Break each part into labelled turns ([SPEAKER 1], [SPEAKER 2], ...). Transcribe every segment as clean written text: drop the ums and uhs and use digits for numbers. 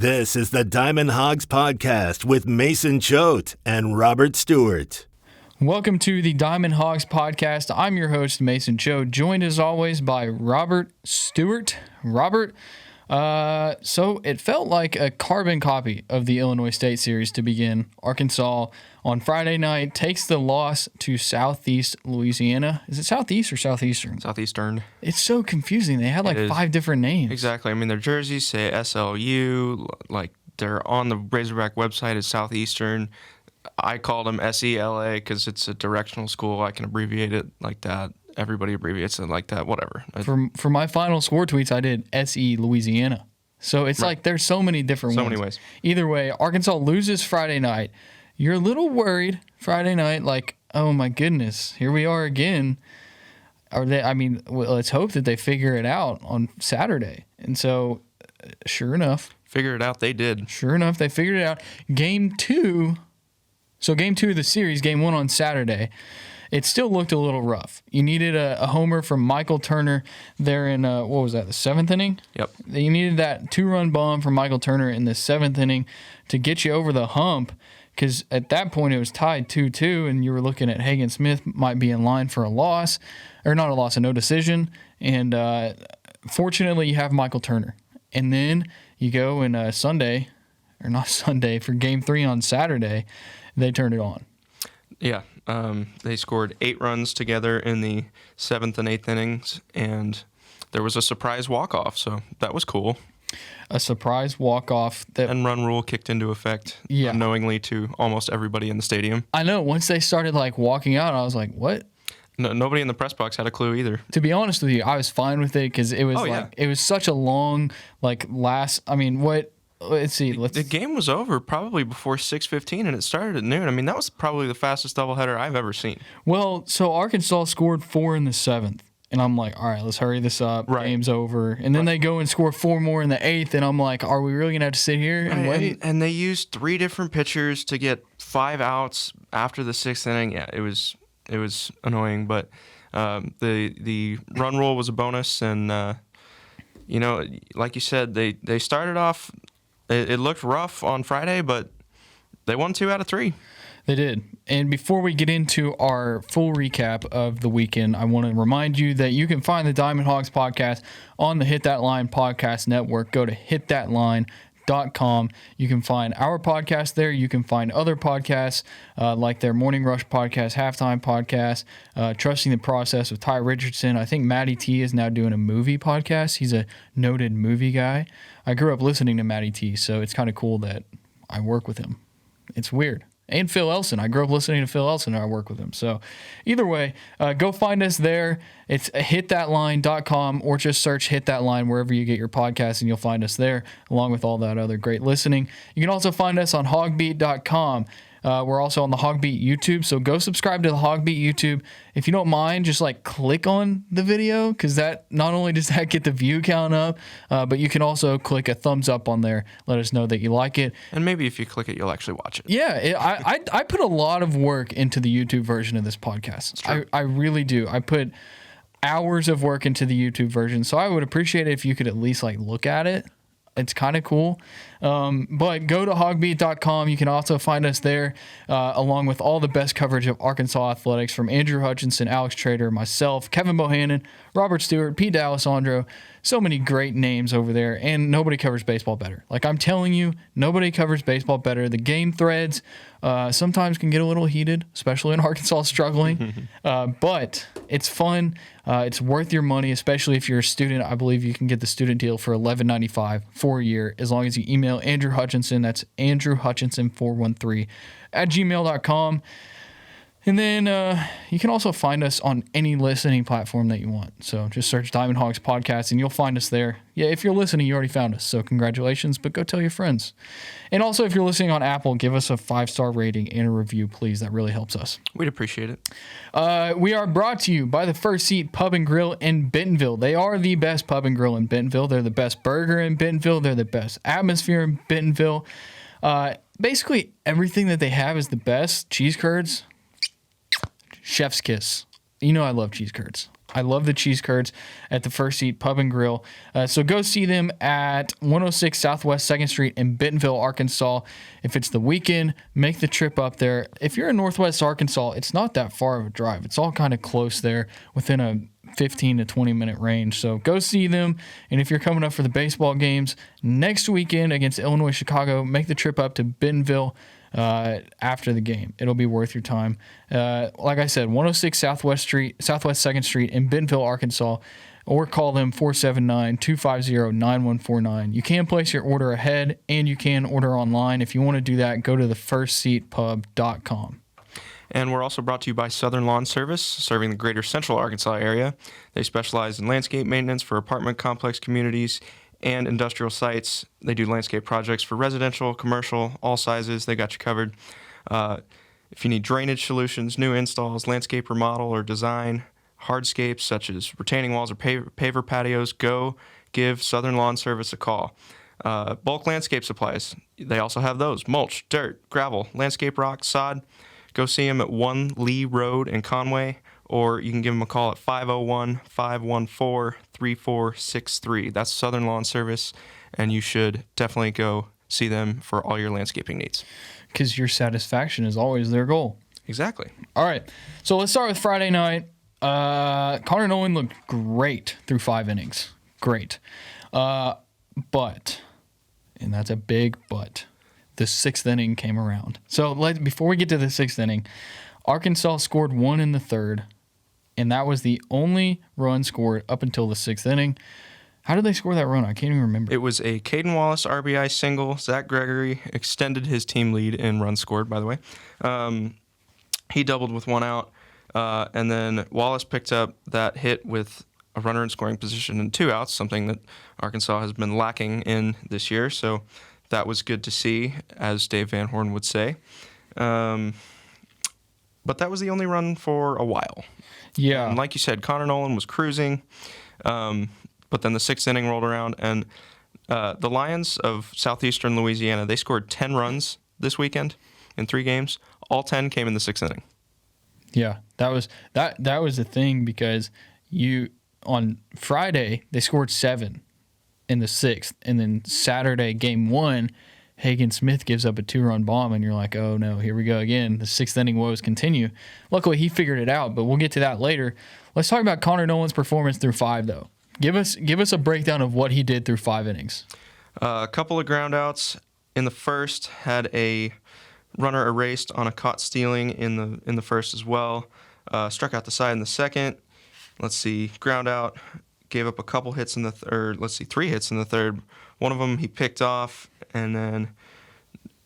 [SPEAKER 1] This is the Diamond Hogs Podcast with Mason Choate and Robert Stewart.
[SPEAKER 2] Welcome to the Diamond Hogs Podcast. I'm your host, Mason Choate, joined as always by Robert Stewart. Robert, so it felt like a carbon copy of the Illinois State Series to begin. Arkansas on Friday night takes the loss to Southeast Louisiana. Is it Southeast or Southeastern?
[SPEAKER 3] Southeastern.
[SPEAKER 2] It's so confusing. They had like 5 different names.
[SPEAKER 3] Exactly. I mean, their jerseys say SLU, like they're on the Razorback website as Southeastern. I called them SELA because it's a directional school. I can abbreviate it like that. Everybody abbreviates it like that, whatever.
[SPEAKER 2] For my final score tweets, I did SE Louisiana. So it's like there's so many different ones.
[SPEAKER 3] So many ways.
[SPEAKER 2] Either way, Arkansas loses Friday night. You're a little worried Friday night, like, oh my goodness, here we are again. Let's hope that they figure it out on Saturday. And so, sure enough.
[SPEAKER 3] Figure it out, they did.
[SPEAKER 2] Sure enough, they figured it out. Game 2 of the series, game 1 on Saturday, it still looked a little rough. You needed a homer from Michael Turner there in, the 7th inning?
[SPEAKER 3] Yep.
[SPEAKER 2] You needed that 2-run bomb from Michael Turner in the 7th inning to get you over the hump, because at that point it was tied 2-2, and you were looking at Hagan Smith might be in line for a loss, or not a loss, a no decision. And fortunately, you have Michael Turner. And then you go in for game 3 on Saturday, they turned it on.
[SPEAKER 3] Yeah. They scored 8 runs together in the 7th and 8th innings, and there was a surprise walk-off, so that was cool.
[SPEAKER 2] A surprise walk-off.
[SPEAKER 3] And run rule kicked into effect unknowingly to almost everybody in the stadium.
[SPEAKER 2] I know. Once they started walking out, I was like, what?
[SPEAKER 3] No, nobody in the press box had a clue either.
[SPEAKER 2] To be honest with you, I was fine with it because it was it was such a long Let's see.
[SPEAKER 3] The game was over probably before 6:15, and it started at noon. I mean, that was probably the fastest doubleheader I've ever seen.
[SPEAKER 2] Well, so Arkansas scored 4 in the 7th, and I'm like, all right, let's hurry this up.
[SPEAKER 3] Right.
[SPEAKER 2] Game's over. And then they go and score 4 more in the 8th, and I'm like, are we really going to have to sit here and wait?
[SPEAKER 3] And they used 3 different pitchers to get 5 outs after the 6th inning. Yeah, it was annoying, but the run rule was a bonus, and like you said, they started off. It looked rough on Friday, but they won 2 out of 3.
[SPEAKER 2] They did. And before we get into our full recap of the weekend, I want to remind you that you can find the Diamond Hogs Podcast on the Hit That Line Podcast Network. Go to hitthatline.com. You can find our podcast there. You can find other podcasts like their Morning Rush podcast, Halftime podcast, Trusting the Process with Ty Richardson. I think Matty T is now doing a movie podcast. He's a noted movie guy. I grew up listening to Matty T, so it's kind of cool that I work with him. It's weird. And Phil Elson. I grew up listening to Phil Elson, and I work with him. So either way, go find us there. It's hitthatline.com, or just search Hit That Line wherever you get your podcasts, and you'll find us there, along with all that other great listening. You can also find us on HawgBeat.com. We're also on the HawgBeat YouTube, so go subscribe to the HawgBeat YouTube. If you don't mind, just click on the video, because that not only does that get the view count up, but you can also click a thumbs up on there. Let us know that you like it.
[SPEAKER 3] And maybe if you click it, you'll actually watch it.
[SPEAKER 2] Yeah, I put a lot of work into the YouTube version of this podcast. I really do. I put hours of work into the YouTube version, so I would appreciate it if you could at least look at it. It's kind of cool. But go to HawgBeat.com. You can also find us there, along with all the best coverage of Arkansas athletics from Andrew Hutchinson, Alex Trader, myself, Kevin Bohannon, Robert Stewart, Pete D'Alessandro. So many great names over there, and nobody covers baseball better. I'm telling you, nobody covers baseball better. The game threads sometimes can get a little heated, especially in Arkansas struggling. But it's fun. It's worth your money, especially if you're a student. I believe you can get the student deal for $11.95 for a year, as long as you email Andrew Hutchinson. That's Andrew Hutchinson 413 at gmail.com. And then you can also find us on any listening platform that you want. So just search Diamond Hogs Podcast and you'll find us there. Yeah, if you're listening, you already found us. So congratulations, but go tell your friends. And also, if you're listening on Apple, give us a 5-star rating and a review, please. That really helps us.
[SPEAKER 3] We'd appreciate it.
[SPEAKER 2] We are brought to you by the First Seat Pub and Grill in Bentonville. They are the best pub and grill in Bentonville. They're the best burger in Bentonville. They're the best atmosphere in Bentonville. Basically, everything that they have is the best. Cheese curds. Chef's kiss. You know I love cheese curds. I love the cheese curds at the First Seat Pub and Grill. So go see them at 106 Southwest 2nd Street in Bentonville, Arkansas. If it's the weekend, make the trip up there. If you're in Northwest Arkansas, it's not that far of a drive. It's all kind of close there within a 15 to 20 minute range. So go see them. And if you're coming up for the baseball games next weekend against Illinois Chicago, make the trip up to Bentonville after the game. It'll be worth your time. Like I said, 106 Southwest 2nd Street in Bentonville, Arkansas, or call them 479-250-9149. You can place your order ahead, and you can order online. If you want to do that, go to thefirstseatpub.com.
[SPEAKER 3] And we're also brought to you by Southern Lawn Service, serving the greater Central Arkansas area. They specialize in landscape maintenance for apartment complex communities and industrial sites. They do landscape projects for residential, commercial, all sizes. They got you covered. If you need drainage solutions, new installs, landscape remodel or design, hardscapes such as retaining walls or paver patios, go give Southern Lawn Service a call. Bulk landscape supplies, they also have those. Mulch, dirt, gravel, landscape rock, sod. Go see them at 1 Lee Road in Conway, or you can give them a call at 501-514-3463. That's Southern Lawn Service, and you should definitely go see them for all your landscaping needs.
[SPEAKER 2] Because your satisfaction is always their goal.
[SPEAKER 3] Exactly.
[SPEAKER 2] All right, so let's start with Friday night. Conor Nolan looked great through 5 innings. Great. But, and that's a big but, the 6th inning came around. So before we get to the 6th inning, Arkansas scored 1 in the 3rd. And that was the only run scored up until the 6th inning. How did they score that run? I can't even remember.
[SPEAKER 3] It was a Caden Wallace RBI single. Zach Gregory extended his team lead in runs scored, by the way. He doubled with 1 out. And then Wallace picked up that hit with a runner in scoring position and 2 outs, something that Arkansas has been lacking in this year. So that was good to see, as Dave Van Horn would say. But that was the only run for a while.
[SPEAKER 2] Yeah.
[SPEAKER 3] And like you said, Conor Nolan was cruising, but then the 6th inning rolled around, and the Lions of Southeastern Louisiana, they scored 10 runs this weekend in 3 games. All 10 came in the 6th inning.
[SPEAKER 2] Yeah, that was the thing, because on Friday they scored 7 in the 6th, and then Saturday game 1, Hagan Smith gives up a 2-run bomb, and you're like, oh no, here we go again. The 6th inning woes continue. Luckily, he figured it out, but we'll get to that later. Let's talk about Conor Nolan's performance through 5, though. Give us a breakdown of what he did through 5 innings.
[SPEAKER 3] A couple of ground outs in the first, had a runner erased on a caught stealing in the first as well. Struck out the side in the second. Let's see, ground out, gave up a couple hits in the 3 hits in the third. One of them he picked off, and then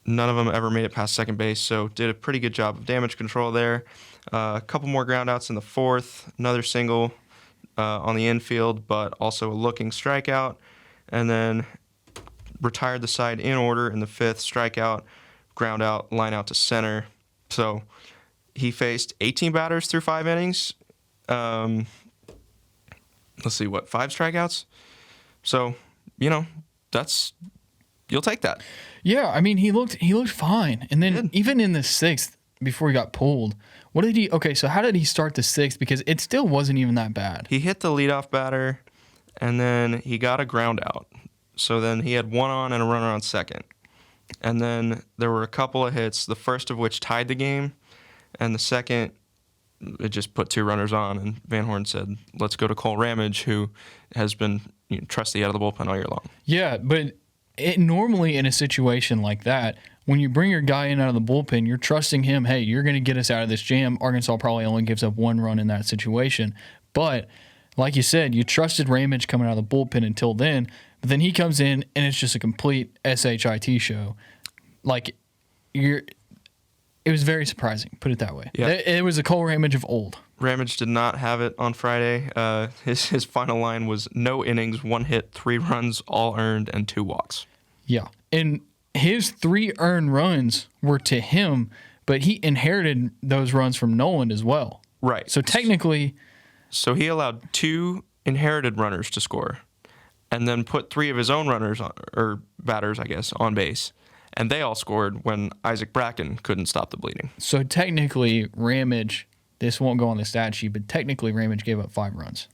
[SPEAKER 3] none of them ever made it past second base, so did a pretty good job of damage control there. A couple more ground outs in the 4th, another single on the infield, but also a looking strikeout, and then retired the side in order in the 5th, strikeout, ground out, line out to center. So he faced 18 batters through 5 innings. Let's see, 5 strikeouts? So, you'll take that.
[SPEAKER 2] Yeah, I mean, he looked fine. And then even in the 6th, before he got pulled, so how did he start the 6th? Because it still wasn't even that bad.
[SPEAKER 3] He hit the leadoff batter, and then he got a ground out. So then he had 1 on and a runner on second. And then there were a couple of hits, the first of which tied the game, and the second, it just put 2 runners on, and Van Horn said, let's go to Cole Ramage, who has been trusty out of the bullpen all year long.
[SPEAKER 2] Yeah, but normally in a situation like that, when you bring your guy in out of the bullpen, you're trusting him, hey, you're going to get us out of this jam. Arkansas probably only gives up 1 run in that situation. But like you said, you trusted Ramage coming out of the bullpen until then, but then he comes in and it's just a complete SHIT show. It was very surprising, put it that way.
[SPEAKER 3] Yeah.
[SPEAKER 2] It was a Cole Ramage of old.
[SPEAKER 3] Ramage did not have it on Friday. His final line was no innings, 1 hit, 3 runs, all earned, and 2 walks.
[SPEAKER 2] Yeah, and his 3 earned runs were to him, but he inherited those runs from Nolan as well.
[SPEAKER 3] Right.
[SPEAKER 2] So technically...
[SPEAKER 3] So he allowed 2 inherited runners to score, and then put 3 of his own runners, or batters, I guess, on base. And they all scored when Isaac Bracken couldn't stop the bleeding.
[SPEAKER 2] So technically, Ramage this won't go on the stat sheet, but technically Ramage gave up 5 runs.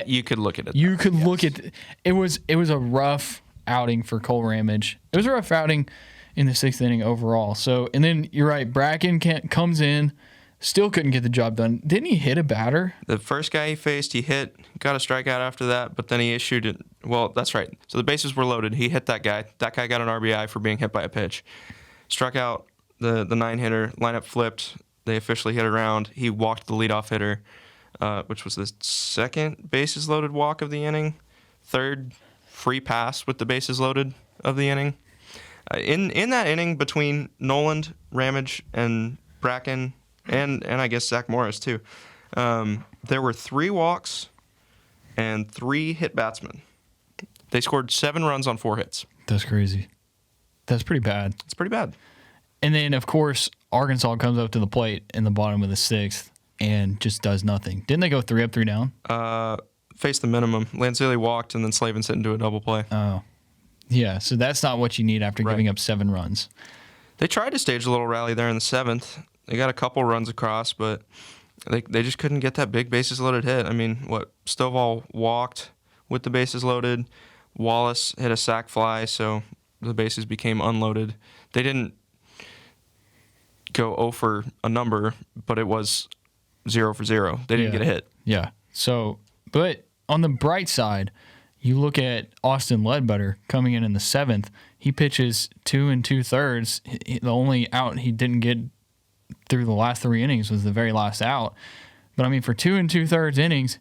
[SPEAKER 3] You could look at it.
[SPEAKER 2] You could look at it. Was a rough outing for Cole Ramage. It was a rough outing in the 6th inning overall. So, and then you're right, Bracken comes in, still couldn't get the job done. Didn't he hit a batter?
[SPEAKER 3] The first guy he faced, he hit, got a strikeout after that, but then he issued it. Well, that's right. So the bases were loaded. He hit that guy. That guy got an RBI for being hit by a pitch. Struck out the 9-hitter. Lineup flipped. They officially hit around. He walked the leadoff hitter, which was the 2nd bases loaded walk of the inning. 3rd free pass with the bases loaded of the inning. In that inning between Nolan, Ramage, and Bracken, and I guess Zach Morris too, there were 3 walks and 3 hit batsmen. They scored 7 runs on 4 hits.
[SPEAKER 2] That's crazy. That's pretty bad.
[SPEAKER 3] It's pretty bad.
[SPEAKER 2] And then, of course, Arkansas comes up to the plate in the bottom of the 6th and just does nothing. Didn't they go 3 up, 3 down?
[SPEAKER 3] Faced the minimum. Lanzilli walked, and then Slavin hit into a double play.
[SPEAKER 2] Oh. Yeah, so that's not what you need after giving up 7 runs.
[SPEAKER 3] They tried to stage a little rally there in the 7th. They got a couple runs across, but they just couldn't get that big bases loaded hit. I mean, Stovall walked with the bases loaded. Wallace hit a sac fly, so the bases became unloaded. They didn't go 0 for a number, but it was 0 for 0. They didn't get a hit.
[SPEAKER 2] Yeah. So, but on the bright side, you look at Austin Ledbetter coming in the 7th. He pitches 2 2/3. The only out he didn't get through the last 3 innings was the very last out. But I mean, for 2 2/3 innings,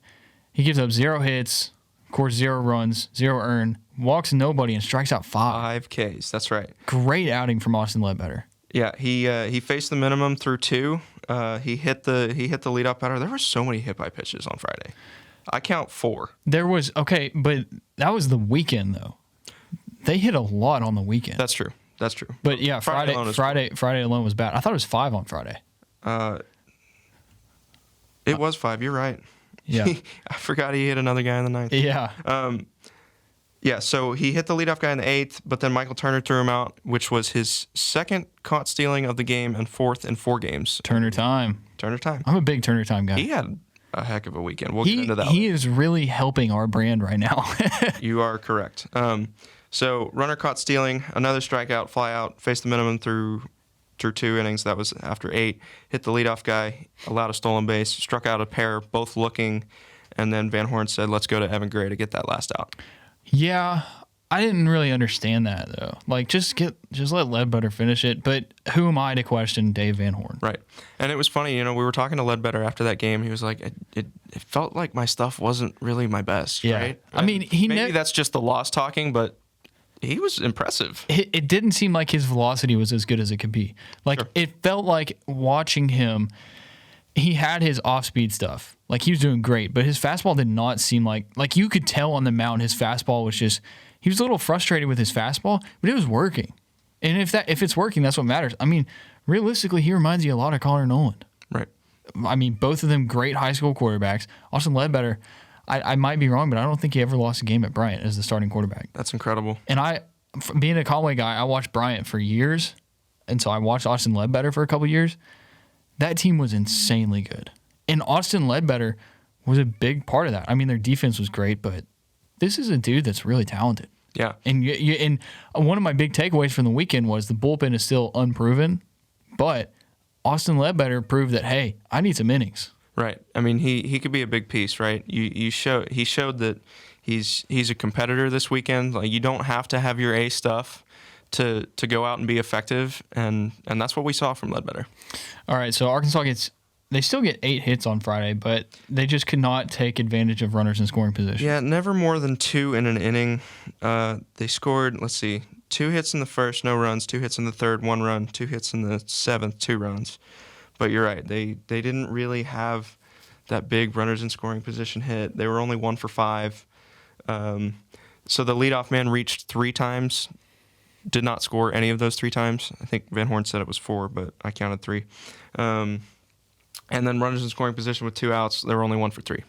[SPEAKER 2] he gives up 0 hits, of course, 0 runs, 0 earned, walks nobody, and strikes out 5.
[SPEAKER 3] 5 Ks. That's right.
[SPEAKER 2] Great outing from Austin Ledbetter.
[SPEAKER 3] Yeah, he faced the minimum through 2. He hit the leadoff batter. There were so many hit by pitches on Friday. I count 4.
[SPEAKER 2] There was, okay, but that was the weekend though. They hit a lot on the weekend.
[SPEAKER 3] That's true.
[SPEAKER 2] But yeah, Friday alone was bad. I thought it was 5 on Friday.
[SPEAKER 3] It was 5. You're right.
[SPEAKER 2] Yeah.
[SPEAKER 3] I forgot he hit another guy in the 9th.
[SPEAKER 2] Yeah.
[SPEAKER 3] Yeah, so he hit the leadoff guy in the 8th, but then Michael Turner threw him out, which was his 2nd caught stealing of the game and 4th in 4 games.
[SPEAKER 2] Turner time.
[SPEAKER 3] I'm
[SPEAKER 2] a big Turner time guy.
[SPEAKER 3] He had a heck of a weekend. We'll get into that.
[SPEAKER 2] He is really helping our brand right now.
[SPEAKER 3] You are correct. So runner caught stealing, another strikeout, fly out, faced the minimum through 2 innings. That was after 8. Hit the leadoff guy, allowed a stolen base, struck out a pair, both looking, and then Van Horn said, "Let's go to Evan Gray to get that last out."
[SPEAKER 2] Yeah, I didn't really understand that though. Like, just let Ledbetter finish it. But who am I to question Dave Van Horn?
[SPEAKER 3] Right. And it was funny, we were talking to Ledbetter after that game. He was like, it felt like my stuff wasn't really my best,
[SPEAKER 2] yeah.
[SPEAKER 3] right?
[SPEAKER 2] I mean,
[SPEAKER 3] maybe that's just the loss talking, but he was impressive.
[SPEAKER 2] It didn't seem like his velocity was as good as it could be. Like, It felt like watching him, he had his off-speed stuff. Like, he was doing great, but his fastball did not seem like you could tell on the mound his fastball was just, he was a little frustrated with his fastball, but it was working. And if it's working, that's what matters. I mean, realistically, he reminds you a lot of Conor Nolan.
[SPEAKER 3] Right.
[SPEAKER 2] I mean, both of them great high school quarterbacks. Austin Ledbetter, I might be wrong, but I don't think he ever lost a game at Bryant as the starting quarterback.
[SPEAKER 3] That's incredible.
[SPEAKER 2] And being a Conway guy, I watched Bryant for years, and so I watched Austin Ledbetter for a couple years. That team was insanely good. And Austin Ledbetter was a big part of that. I mean, their defense was great, but this is a dude that's really talented.
[SPEAKER 3] Yeah.
[SPEAKER 2] And one of my big takeaways from the weekend was the bullpen is still unproven, but Austin Ledbetter proved that, hey, I need some innings.
[SPEAKER 3] Right. I mean, he could be a big piece, right? He showed that he's a competitor this weekend. Like, you don't have to have your A stuff to go out and be effective, and that's what we saw from Ledbetter. All
[SPEAKER 2] right, so Arkansas they still get 8 hits on Friday, but they just could not take advantage of runners in scoring position.
[SPEAKER 3] Yeah, never more than 2 in an inning. They scored, 2 hits in the first, no runs, 2 hits in the third, 1 run, 2 hits in the 7th, 2 runs. But you're right, they didn't really have that big runners in scoring position hit. They were only 1 for 5. So the leadoff man reached 3 times, did not score any of those 3 times. I think Van Horn said it was 4, but I counted 3. And then runners in scoring position with 2 outs, they were only 1 for 3.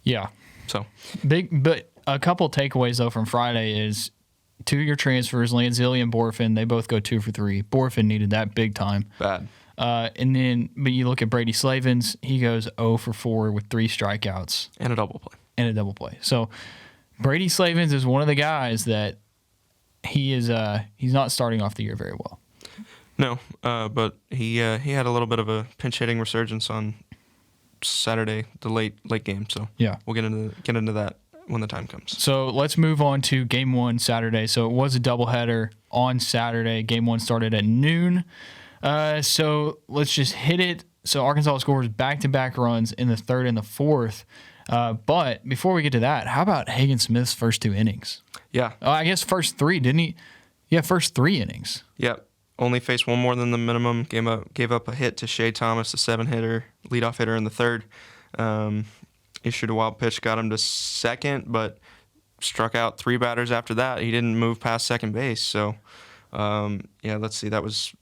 [SPEAKER 2] Yeah.
[SPEAKER 3] So
[SPEAKER 2] big, but a couple takeaways though from Friday is 2 year transfers, Lanzilli and Borfin, they both go 2 for 3. Borfin needed that big time.
[SPEAKER 3] Bad.
[SPEAKER 2] But you look at Brady Slavens, he goes 0 for 4 with 3 strikeouts.
[SPEAKER 3] And a double play.
[SPEAKER 2] So Brady Slavens is one of the guys that he's not starting off the year very well.
[SPEAKER 3] No, but he had a little bit of a pinch hitting resurgence on Saturday, the late game. So
[SPEAKER 2] yeah,
[SPEAKER 3] we'll get into that when the time comes.
[SPEAKER 2] So let's move on to Game 1 Saturday. So it was a doubleheader on Saturday. Game 1 started at noon. So let's just hit it. So Arkansas scores back-to-back runs in the third and the fourth. But before we get to that, how about Hagan Smith's first 2 innings?
[SPEAKER 3] Yeah.
[SPEAKER 2] I guess first 3, didn't he? Yeah, first 3 innings.
[SPEAKER 3] Yep. Only faced one more than the minimum. Gave up a hit to Shea Thomas, the 7-hitter, leadoff hitter in the third. Issued a wild pitch, got him to second, but struck out 3 batters after that. He didn't move past second base. So, let's see. That was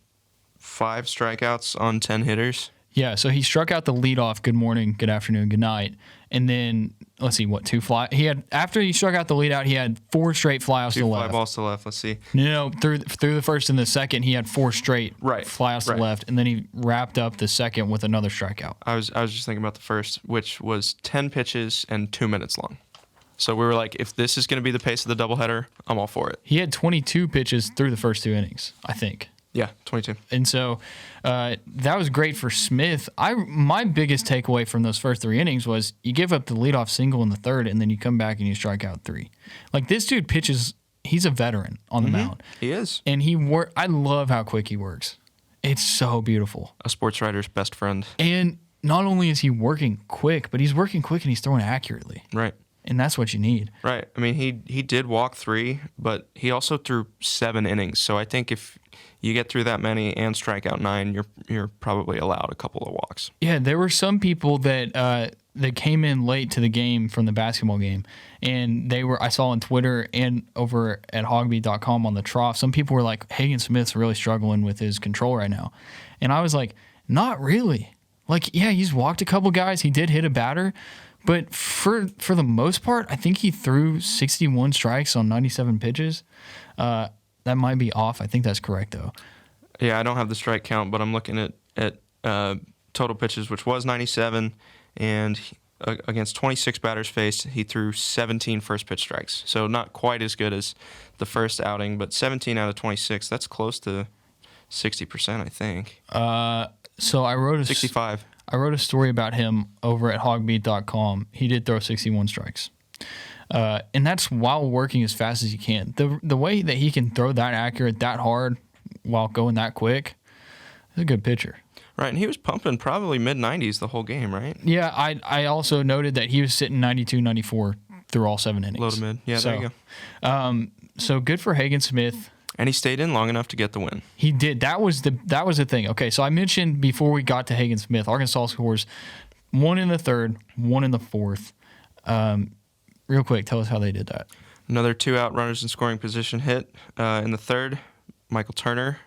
[SPEAKER 3] 5 strikeouts on 10 hitters.
[SPEAKER 2] Yeah, so he struck out the leadoff, good morning, good afternoon, good night. And then, let's see, 2 fly? After he struck out the leadout, he had 4 straight flyouts to left.
[SPEAKER 3] 2 fly balls to left, let's see.
[SPEAKER 2] No, through the first and the second, he had 4 straight flyouts to left, and then he wrapped up the second with another strikeout.
[SPEAKER 3] I was just thinking about the first, which was 10 pitches and 2 minutes long. So we were like, if this is going to be the pace of the doubleheader, I'm all for it.
[SPEAKER 2] He had 22 pitches through the first 2 innings, I think.
[SPEAKER 3] Yeah, 22.
[SPEAKER 2] And so that was great for Smith. My biggest takeaway from those first 3 innings was you give up the leadoff single in the third, and then you come back and you strike out 3. Like, this dude pitches, he's a veteran on the mound.
[SPEAKER 3] He is.
[SPEAKER 2] And I love how quick he works. It's so beautiful.
[SPEAKER 3] A sports writer's best friend.
[SPEAKER 2] And not only is he working quick, but he's working quick and he's throwing accurately.
[SPEAKER 3] Right.
[SPEAKER 2] And that's what you need.
[SPEAKER 3] Right. I mean, he did walk 3, but he also threw 7 innings. So I think if you get through that many and strike out 9, you're probably allowed a couple of walks.
[SPEAKER 2] Yeah, there were some people that came in late to the game from the basketball game, and I saw on Twitter and over at HawgBeat.com on the trough, some people were like, Hagan Smith's really struggling with his control right now. And I was like, not really. Like, yeah, he's walked a couple guys. He did hit a batter. But for the most part, I think he threw 61 strikes on 97 pitches. That might be off. I think that's correct, though.
[SPEAKER 3] Yeah, I don't have the strike count, but I'm looking at total pitches, which was 97, and against 26 batters faced, he threw 17 first-pitch strikes. So not quite as good as the first outing, but 17 out of 26. That's close to 60%, I think.
[SPEAKER 2] So I wrote
[SPEAKER 3] 65.
[SPEAKER 2] I wrote a story about him over at HawgBeat.com. He did throw 61 strikes. And that's while working as fast as he can. The way that he can throw that accurate, that hard, while going that quick, is a good pitcher.
[SPEAKER 3] Right, and he was pumping probably mid-90s the whole game, right?
[SPEAKER 2] Yeah, I also noted that he was sitting 92, 94 through all 7 innings.
[SPEAKER 3] Low to mid. Yeah, there you go.
[SPEAKER 2] So good for Hagan Smith.
[SPEAKER 3] And he stayed in long enough to get the win.
[SPEAKER 2] He did. That was the thing. Okay, so I mentioned before we got to Hagan Smith, Arkansas scores 1 in the third, 1 in the fourth. Real quick, tell us how they did that.
[SPEAKER 3] Another 2 out runners in scoring position hit in the third. Michael Turner,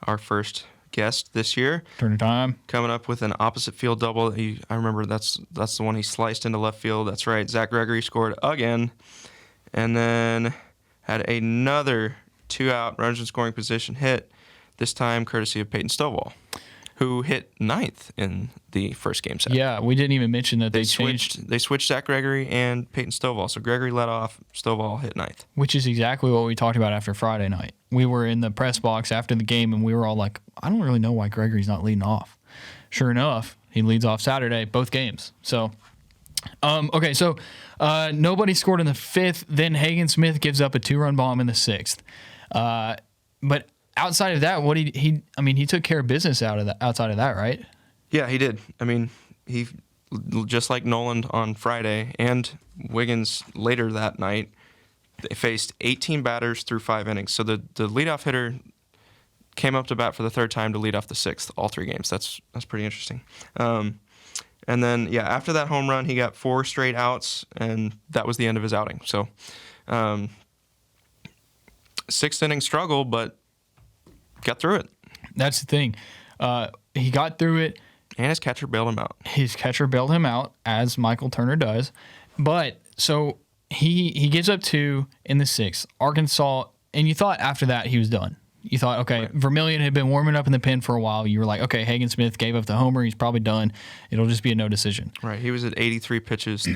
[SPEAKER 3] our first guest this year.
[SPEAKER 2] Turner time.
[SPEAKER 3] Coming up with an opposite field double. I remember that's the one he sliced into left field. That's right. Zach Gregory scored again. And then had another 2 out runners in scoring position hit, this time courtesy of Peyton Stovall, who hit 9th in the first game set.
[SPEAKER 2] Yeah, we didn't even mention that
[SPEAKER 3] they switched Zach Gregory and Peyton Stovall. So Gregory led off, Stovall hit 9th.
[SPEAKER 2] Which is exactly what we talked about after Friday night. We were in the press box after the game, and we were all like, I don't really know why Gregory's not leading off. Sure enough, he leads off Saturday, both games. So, okay, so nobody scored in the 5th. Then Hagan Smith gives up a 2-run bomb in the 6th. But outside of that, he took care of business outside of that, right?
[SPEAKER 3] Yeah, he did. I mean, he, just like Nolan on Friday and Wiggins later that night, they faced 18 batters through 5 innings. So the leadoff hitter came up to bat for the 3rd time to lead off the 6th, all 3 games. That's pretty interesting. And then, yeah, after that home run, he got 4 straight outs, and that was the end of his outing. So 6th inning struggle, but got through it.
[SPEAKER 2] That's the thing. He got through it.
[SPEAKER 3] And his catcher bailed him out.
[SPEAKER 2] His catcher bailed him out, as Michael Turner does. But, so he gives up 2 in the 6th. Arkansas, and you thought after that he was done. You thought, okay, Vermillion had been warming up in the pen for a while. You were like, okay, Hagan Smith gave up the homer. He's probably done. It'll just be a no decision.
[SPEAKER 3] Right. He was at 83 pitches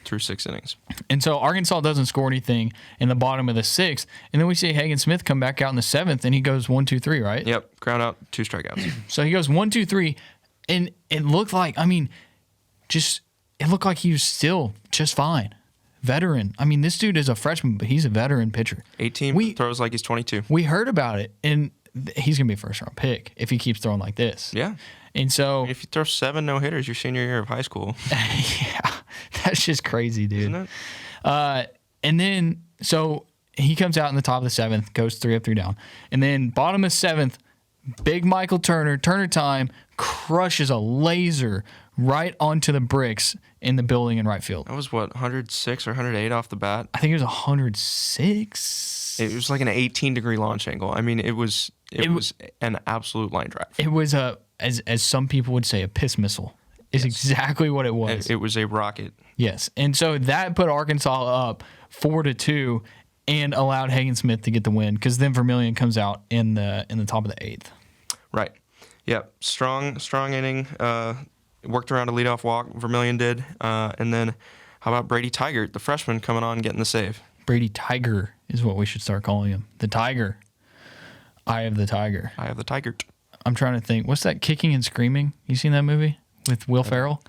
[SPEAKER 3] through 6 innings.
[SPEAKER 2] And so Arkansas doesn't score anything in the bottom of the 6th. And then we see Hagan Smith come back out in the 7th, and he goes 1-2-3, right?
[SPEAKER 3] Yep. Ground out, 2 strikeouts.
[SPEAKER 2] So he goes 1-2-3, and it looked like, it looked like he was still just fine. Veteran. I mean, this dude is a freshman, but he's a veteran pitcher.
[SPEAKER 3] 18, throws like he's 22.
[SPEAKER 2] We heard about it, and he's going to be a first-round pick if he keeps throwing like this.
[SPEAKER 3] Yeah.
[SPEAKER 2] And so...
[SPEAKER 3] If you throw 7 no-hitters your senior year of high school.
[SPEAKER 2] Yeah. That's just crazy, dude.
[SPEAKER 3] Isn't it?
[SPEAKER 2] And then, so he comes out in the top of the 7th, goes 3 up, 3 down. And then bottom of 7th, big Michael Turner time, crushes a laser right onto the bricks in the building in right field.
[SPEAKER 3] That was, 106 or 108 off the bat?
[SPEAKER 2] I think it was 106.
[SPEAKER 3] It was like an 18-degree launch angle. I mean, it was an absolute line drive.
[SPEAKER 2] It was as some people would say, a piss missile. Is exactly what it was.
[SPEAKER 3] It was a rocket.
[SPEAKER 2] Yes. And so that put Arkansas up 4-2 and allowed Hagan Smith to get the win, because then Vermillion comes out in the top of the 8th.
[SPEAKER 3] Right. Yep. Strong inning. Worked around a leadoff walk. Vermillion did. And then how about Brady Tigert, the freshman, coming on and getting the save?
[SPEAKER 2] Brady Tiger is what we should start calling him. The Tiger. Eye of the Tiger.
[SPEAKER 3] Eye of the Tigert.
[SPEAKER 2] I'm trying to think. What's that, Kicking and Screaming? You seen that movie with Will Ferrell?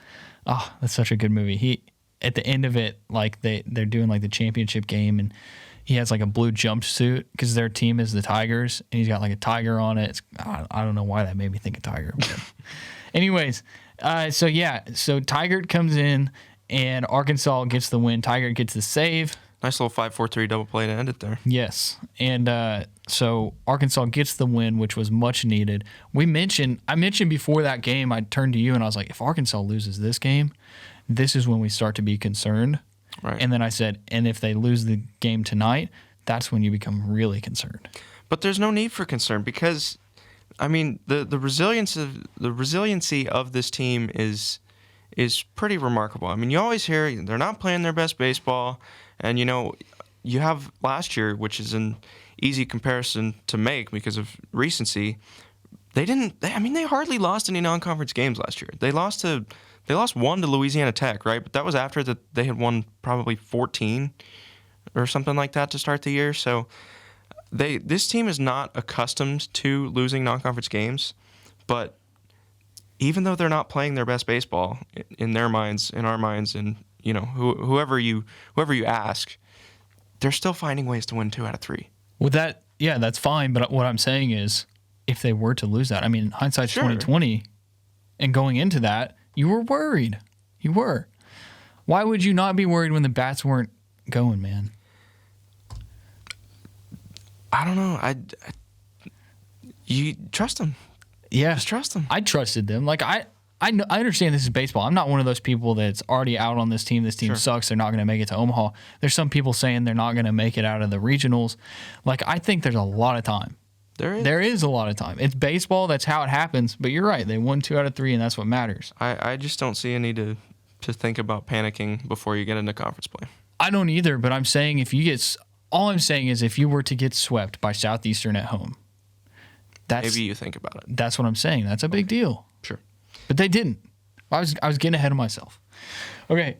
[SPEAKER 2] Oh, that's such a good movie. He, at the end of it, like they're doing like the championship game, and he has like a blue jumpsuit because their team is the Tigers, and he's got like a tiger on it. I don't know why that made me think of Tiger. But anyways, so Tigert comes in, and Arkansas gets the win. Tigert gets the save.
[SPEAKER 3] Nice little 5-4-3 double play to end it there.
[SPEAKER 2] Yes, and so Arkansas gets the win, which was much needed. I mentioned before that game, I turned to you and I was like, if Arkansas loses this game, this is when we start to be concerned.
[SPEAKER 3] Right.
[SPEAKER 2] And then I said, and if they lose the game tonight, that's when you become really concerned.
[SPEAKER 3] But there's no need for concern, because, I mean, the resiliency of this team is pretty remarkable. I mean, you always hear they're not playing their best baseball, and you have last year, which is an easy comparison to make because of recency. They hardly lost any non-conference games last year. They lost one to Louisiana Tech, right? But that was after they had won probably 14 or something like that to start the year. So this team is not accustomed to losing non-conference games, but even though they're not playing their best baseball in their minds, in our minds, and whoever you ask, they're still finding ways to win 2 out of 3.
[SPEAKER 2] Well, that's fine. But what I'm saying is, if they were to lose that, I mean, hindsight's 20/20, and going into that, you were worried. You were. Why would you not be worried when the bats weren't going, man?
[SPEAKER 3] I don't know. You trust them.
[SPEAKER 2] Yeah.
[SPEAKER 3] Just trust them.
[SPEAKER 2] I trusted them. Like, I understand this is baseball. I'm not one of those people that's already out on this team. This team sucks. They're not going to make it to Omaha. There's some people saying they're not going to make it out of the regionals. Like, I think there's a lot of time. There is a lot of time. It's baseball. That's how it happens. But you're right. They won 2 out of 3, and that's what matters.
[SPEAKER 3] I just don't see a need to think about panicking before you get into conference play.
[SPEAKER 2] I don't either, but I'm saying all I'm saying is if you were to get swept by Southeastern at home,
[SPEAKER 3] maybe you think about it.
[SPEAKER 2] That's what I'm saying. That's a big deal.
[SPEAKER 3] Sure.
[SPEAKER 2] But they didn't. I was getting ahead of myself. Okay.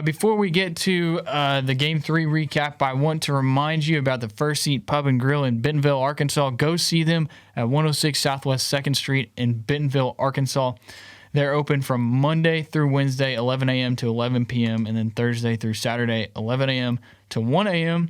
[SPEAKER 2] Before we get to the Game 3 recap, I want to remind you about the First Seat Pub and Grill in Bentonville, Arkansas. Go see them at 106 Southwest 2nd Street in Bentonville, Arkansas. They're open from Monday through Wednesday, 11 a.m. to 11 p.m., and then Thursday through Saturday, 11 a.m. to 1 a.m.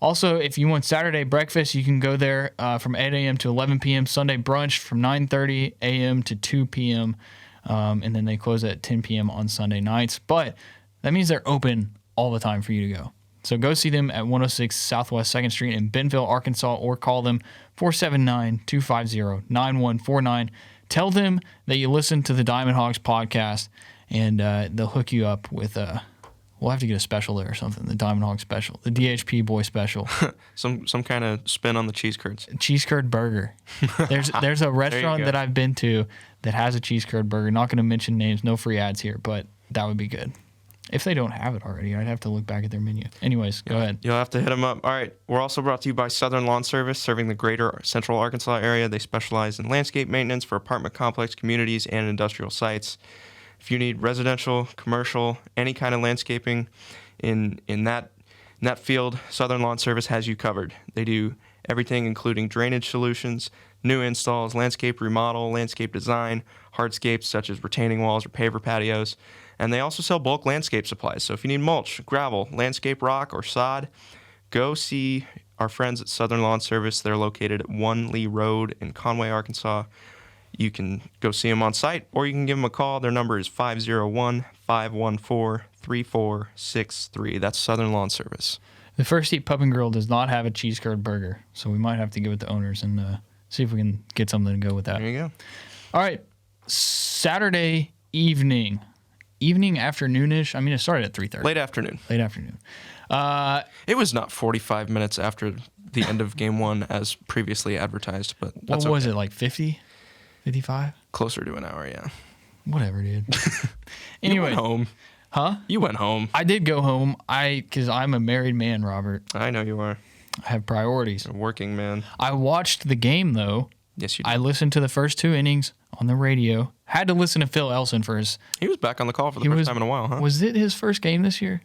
[SPEAKER 2] Also, if you want Saturday breakfast, you can go there from 8 a.m. to 11 p.m. Sunday brunch from 9:30 a.m. to 2 p.m., and then they close at 10 p.m. on Sunday nights. But that means they're open all the time for you to go. So go see them at 106 Southwest 2nd Street in Bentonville, Arkansas, or call them 479-250-9149. Tell them that you listen to the Diamond Hogs podcast, and they'll hook you up with we'll have to get a special there or something, the Diamond Hog special, the DHP boy special.
[SPEAKER 3] some kind of spin on the cheese curds.
[SPEAKER 2] Cheese curd burger. There's a restaurant that I've been to that has a cheese curd burger. Not going to mention names, no free ads here, but that would be good. If they don't have it already, I'd have to look back at their menu. Anyways, go ahead.
[SPEAKER 3] You'll have to hit them up. All right. We're also brought to you by Southern Lawn Service, serving the greater Central Arkansas area. They specialize in landscape maintenance for apartment complex communities and industrial sites. If you need residential, commercial, any kind of landscaping in that field, Southern Lawn Service has you covered. They do everything including drainage solutions, new installs, landscape remodel, landscape design, hardscapes such as retaining walls or paver patios. And they also sell bulk landscape supplies. So if you need mulch, gravel, landscape rock, or sod, go see our friends at Southern Lawn Service. They're located at 1 Lee Road in Conway, Arkansas. You can go see them on site, or you can give them a call. Their number is 501-514-3463. That's Southern Lawn Service.
[SPEAKER 2] The First Eat Pub and Grill does not have a cheese curd burger, so we might have to give it to owners and see if we can get something to go with that.
[SPEAKER 3] There you go.
[SPEAKER 2] All right, Saturday evening, afternoonish. I mean, it started at 3:30.
[SPEAKER 3] Late afternoon.
[SPEAKER 2] It
[SPEAKER 3] was not 45 minutes after the end of game one as previously advertised, but that's
[SPEAKER 2] what was
[SPEAKER 3] okay.
[SPEAKER 2] it, like 50, 55?
[SPEAKER 3] Closer to an hour, yeah.
[SPEAKER 2] Whatever, dude.
[SPEAKER 3] Anyway, you went home.
[SPEAKER 2] Huh?
[SPEAKER 3] You went home.
[SPEAKER 2] I did go home. Because I'm a married man, Robert.
[SPEAKER 3] I know you are.
[SPEAKER 2] I have priorities.
[SPEAKER 3] You're a working man.
[SPEAKER 2] I watched the game, though.
[SPEAKER 3] Yes, you did.
[SPEAKER 2] I listened to the first 2 innings on the radio. Had to listen to Phil Elson for his...
[SPEAKER 3] He was back on the call for the first time in a while, huh?
[SPEAKER 2] Was it his first game this year?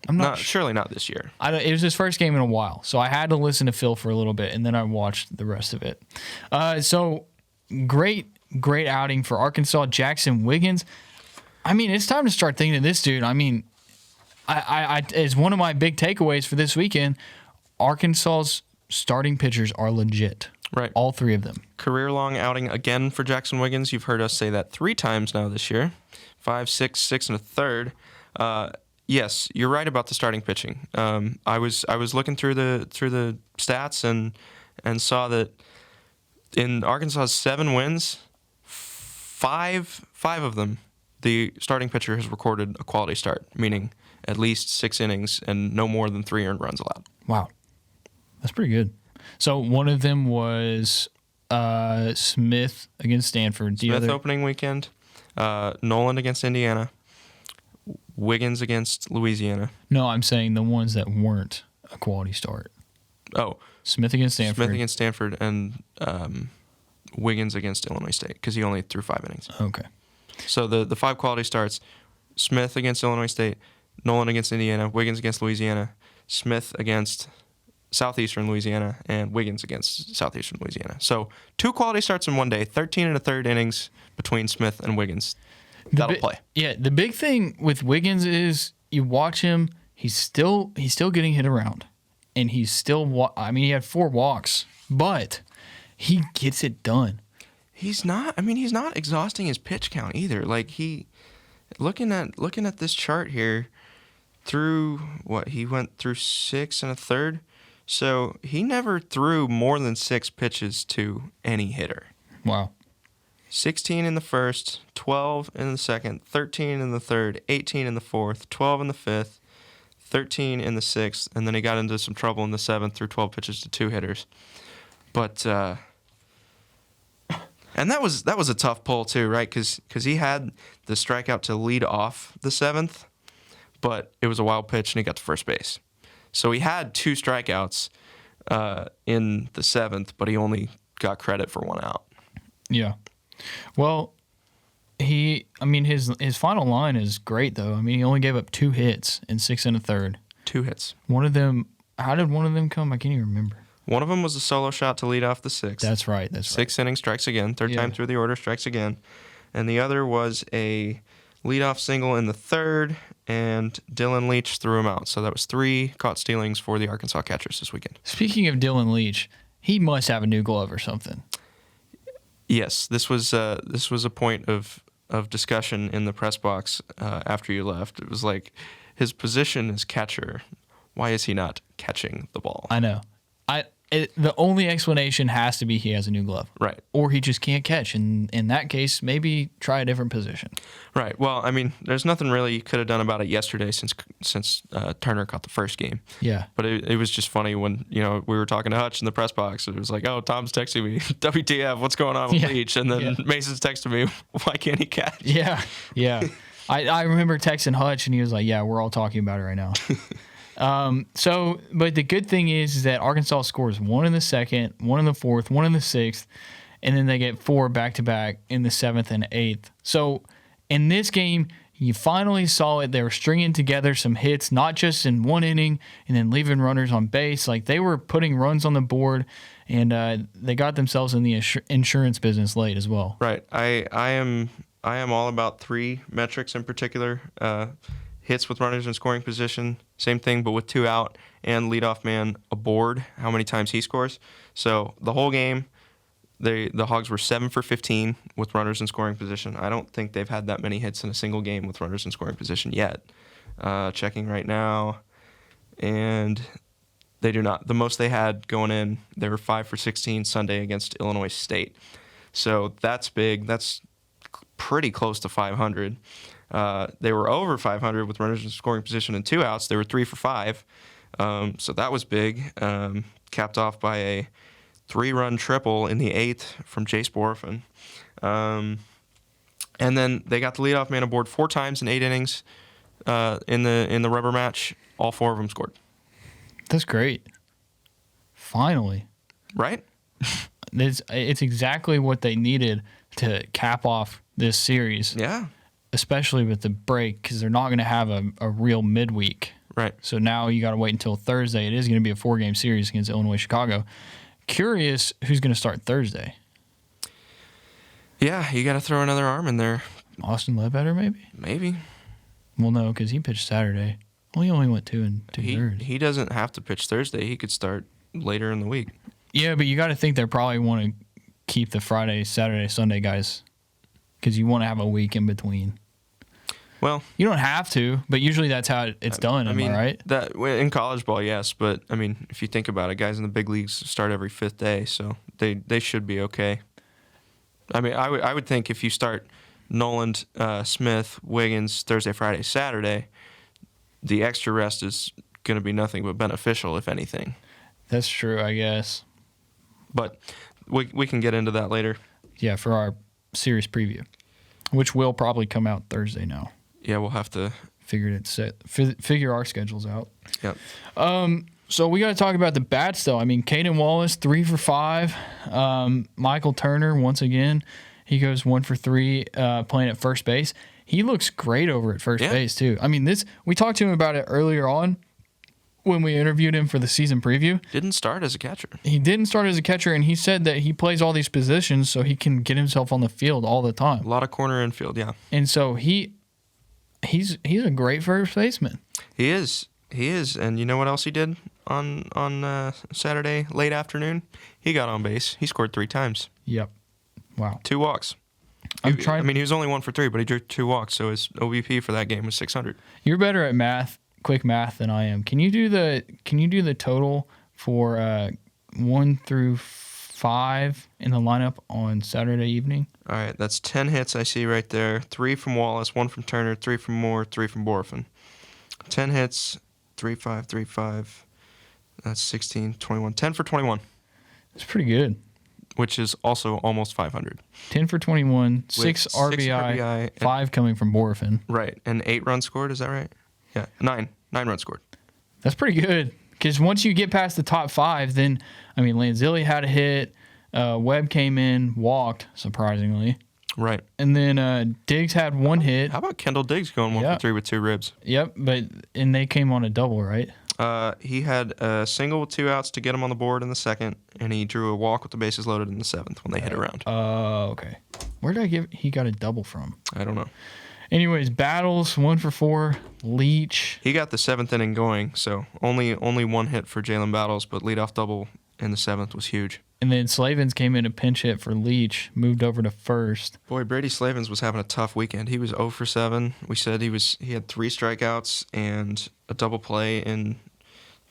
[SPEAKER 2] I'm not
[SPEAKER 3] surely not this year.
[SPEAKER 2] It was his first game in a while, so I had to listen to Phil for a little bit, and then I watched the rest of it. So great outing for Arkansas. Jackson Wiggins. I mean, it's time to start thinking of this dude. I mean, I as one of my big takeaways for this weekend, Arkansas's starting pitchers are legit.
[SPEAKER 3] Right.
[SPEAKER 2] All 3 of them.
[SPEAKER 3] Career-long outing again for Jackson Wiggins. You've heard us say that 3 times now this year. 5, 6, 6 1/3. Yes, you're right about the starting pitching. I was looking through the stats and saw that in Arkansas's 7 wins, 5 of them, the starting pitcher has recorded a quality start, meaning at least 6 innings and no more than 3 earned runs allowed.
[SPEAKER 2] Wow, that's pretty good. So one of them was Smith against Stanford.
[SPEAKER 3] Smith opening weekend, Nolan against Indiana, Wiggins against Louisiana.
[SPEAKER 2] No, I'm saying the ones that weren't a quality start.
[SPEAKER 3] Oh.
[SPEAKER 2] Smith against Stanford.
[SPEAKER 3] And Wiggins against Illinois State because he only threw 5 innings.
[SPEAKER 2] Okay.
[SPEAKER 3] So the 5 quality starts, Smith against Illinois State, Nolan against Indiana, Wiggins against Louisiana, Smith against Southeastern Louisiana, and Wiggins against Southeastern Louisiana. So 2 quality starts in one day, 13 1/3 innings between Smith and Wiggins. That'll play.
[SPEAKER 2] Yeah, the big thing with Wiggins is you watch him, he's still getting hit around. And he's still, he had 4 walks, but he gets it done.
[SPEAKER 3] He's not exhausting his pitch count either. Like looking at this chart here, he went through 6 1/3. So he never threw more than 6 pitches to any hitter.
[SPEAKER 2] Wow.
[SPEAKER 3] 16 in the first, 12 in the second, 13 in the third, 18 in the fourth, 12 in the fifth, 13 in the sixth, and then he got into some trouble in the seventh, threw 12 pitches to 2 hitters. But and that was a tough pull too, right? Because he had the strikeout to lead off the 7th, but it was a wild pitch and he got to first base. So he had 2 strikeouts in the 7th, but he only got credit for 1 out.
[SPEAKER 2] Yeah. Well, his final line is great though. I mean, he only gave up 2 hits in 6 1/3.
[SPEAKER 3] 2 hits.
[SPEAKER 2] One of them. How did one of them come? I can't even remember.
[SPEAKER 3] One of them was a solo shot to lead off the 6th.
[SPEAKER 2] That's right.
[SPEAKER 3] 6 innings, strikes again. Third time through the order, strikes again. And the other was a leadoff single in the 3rd, and Dylan Leach threw him out. So that was 3 caught stealings for the Arkansas catchers this weekend.
[SPEAKER 2] Speaking of Dylan Leach, he must have a new glove or something.
[SPEAKER 3] Yes, this was a point of discussion in the press box after you left. It was like, his position is catcher. Why is he not catching the ball?
[SPEAKER 2] I know. The only explanation has to be he has a new glove.
[SPEAKER 3] Right.
[SPEAKER 2] Or he just can't catch. And in that case, maybe try a different position.
[SPEAKER 3] Right. Well, I mean, there's nothing really you could have done about it yesterday since Turner caught the first game.
[SPEAKER 2] Yeah.
[SPEAKER 3] But it was just funny when, we were talking to Hutch in the press box. And it was like, oh, Tom's texting me, WTF, what's going on with Leach? And then Mason's texting me, why can't he catch?
[SPEAKER 2] Yeah. Yeah. I remember texting Hutch, and he was like, yeah, we're all talking about it right now. But the good thing is that Arkansas scores 1 in the second, 1 in the fourth, 1 in the sixth, and then they get 4 back-to-back in the 7th and 8th. So in this game, you finally saw it. They were stringing together some hits, not just in one inning and then leaving runners on base. Like, they were putting runs on the board, and they got themselves in the insurance business late as well.
[SPEAKER 3] Right. I am all about 3 metrics in particular. Hits with runners in scoring position, same thing, but with 2 out, and leadoff man aboard, how many times he scores. So the whole game, the Hogs were 7 for 15 with runners in scoring position. I don't think they've had that many hits in a single game with runners in scoring position yet. Checking right now, and they do not. The most they had going in, they were 5 for 16 Sunday against Illinois State. So that's big. That's pretty close to 500. They were over 500 with runners in scoring position and 2 outs. They were 3 for 5. So that was big. Capped off by a 3-run triple in the 8th from Jace Borfin. And then they got the leadoff man aboard 4 times in 8 innings in the rubber match. All 4 of them scored.
[SPEAKER 2] That's great. Finally.
[SPEAKER 3] Right?
[SPEAKER 2] It's exactly what they needed to cap off this series.
[SPEAKER 3] Yeah.
[SPEAKER 2] Especially with the break, because they're not going to have a real midweek.
[SPEAKER 3] Right.
[SPEAKER 2] So now you got to wait until Thursday. It is going to be a 4-game series against Illinois Chicago. Curious who's going to start Thursday.
[SPEAKER 3] Yeah, you got to throw another arm in there.
[SPEAKER 2] Austin Ledbetter, maybe?
[SPEAKER 3] Maybe.
[SPEAKER 2] Well, no, because he pitched Saturday. Well, he only went 2 2/3.
[SPEAKER 3] He doesn't have to pitch Thursday. He could start later in the week.
[SPEAKER 2] Yeah, but you got to think they probably want to keep the Friday, Saturday, Sunday guys, because you want to have a week in between.
[SPEAKER 3] Well,
[SPEAKER 2] you don't have to, but usually that's how it's done. Am I right?
[SPEAKER 3] That in college ball, yes, but I mean, if you think about it, guys in the big leagues start every 5th day, so they should be okay. I mean, I would think if you start Nolan, Smith, Wiggins Thursday, Friday, Saturday, the extra rest is going to be nothing but beneficial, if anything.
[SPEAKER 2] That's true, I guess.
[SPEAKER 3] But we can get into that later.
[SPEAKER 2] Yeah, for our series preview, which will probably come out Thursday now.
[SPEAKER 3] Yeah, we'll have to
[SPEAKER 2] figure our schedules out.
[SPEAKER 3] Yep.
[SPEAKER 2] So we got to talk about the bats, though. I mean, Caden Wallace, 3 for 5. Michael Turner, once again, he goes 1 for 3 playing at first base. He looks great over at first base, too. I mean, we talked to him about it earlier on when we interviewed him for the season preview.
[SPEAKER 3] Didn't start as a catcher.
[SPEAKER 2] He didn't start as a catcher, and he said that he plays all these positions so he can get himself on the field all the time.
[SPEAKER 3] A lot of corner infield, yeah.
[SPEAKER 2] And so he's a great first baseman.
[SPEAKER 3] He is. And you know what else he did on Saturday late afternoon? He got on base. He scored 3 times.
[SPEAKER 2] Yep. Wow.
[SPEAKER 3] 2 walks. I mean, he was only 1 for 3, but he drew 2 walks, so his OBP for that game was 600.
[SPEAKER 2] You're better at quick math than I am. Can you do the total for 1 through 5 in the lineup on Saturday evening?
[SPEAKER 3] All right, that's 10 hits I see right there. 3 from Wallace, 1 from Turner, 3 from Moore, 3 from Borfin. 10 hits, 3-5, 3-5. That's 16, 21. 10 for 21.
[SPEAKER 2] That's pretty good.
[SPEAKER 3] Which is also almost 500.
[SPEAKER 2] 10 for 21, 6 RBI, 5 coming from Borfin.
[SPEAKER 3] Right, and 8 runs scored, is that right? Yeah, 9 runs scored.
[SPEAKER 2] That's pretty good. Because once you get past the top 5, then, I mean, Lanzilli had a hit. Webb came in, walked, surprisingly.
[SPEAKER 3] Right.
[SPEAKER 2] And then Diggs had 1 hit.
[SPEAKER 3] How about Kendall Diggs going 1 for 3 with 2 ribs?
[SPEAKER 2] Yep, and they came on a double, right?
[SPEAKER 3] He had a single with 2 outs to get him on the board in the 2nd, and he drew a walk with the bases loaded in the 7th when they hit around.
[SPEAKER 2] Okay. Where did he got a double from?
[SPEAKER 3] I don't know.
[SPEAKER 2] Anyways, Battles, 1 for 4. Leach.
[SPEAKER 3] He got the 7th inning going, so only 1 hit for Jalen Battles, but leadoff double in the 7th was huge.
[SPEAKER 2] And then Slavins came in a pinch hit for Leach, moved over to first.
[SPEAKER 3] Boy, Brady Slavins was having a tough weekend. He was 0 for 7. We said he had 3 strikeouts and a double play in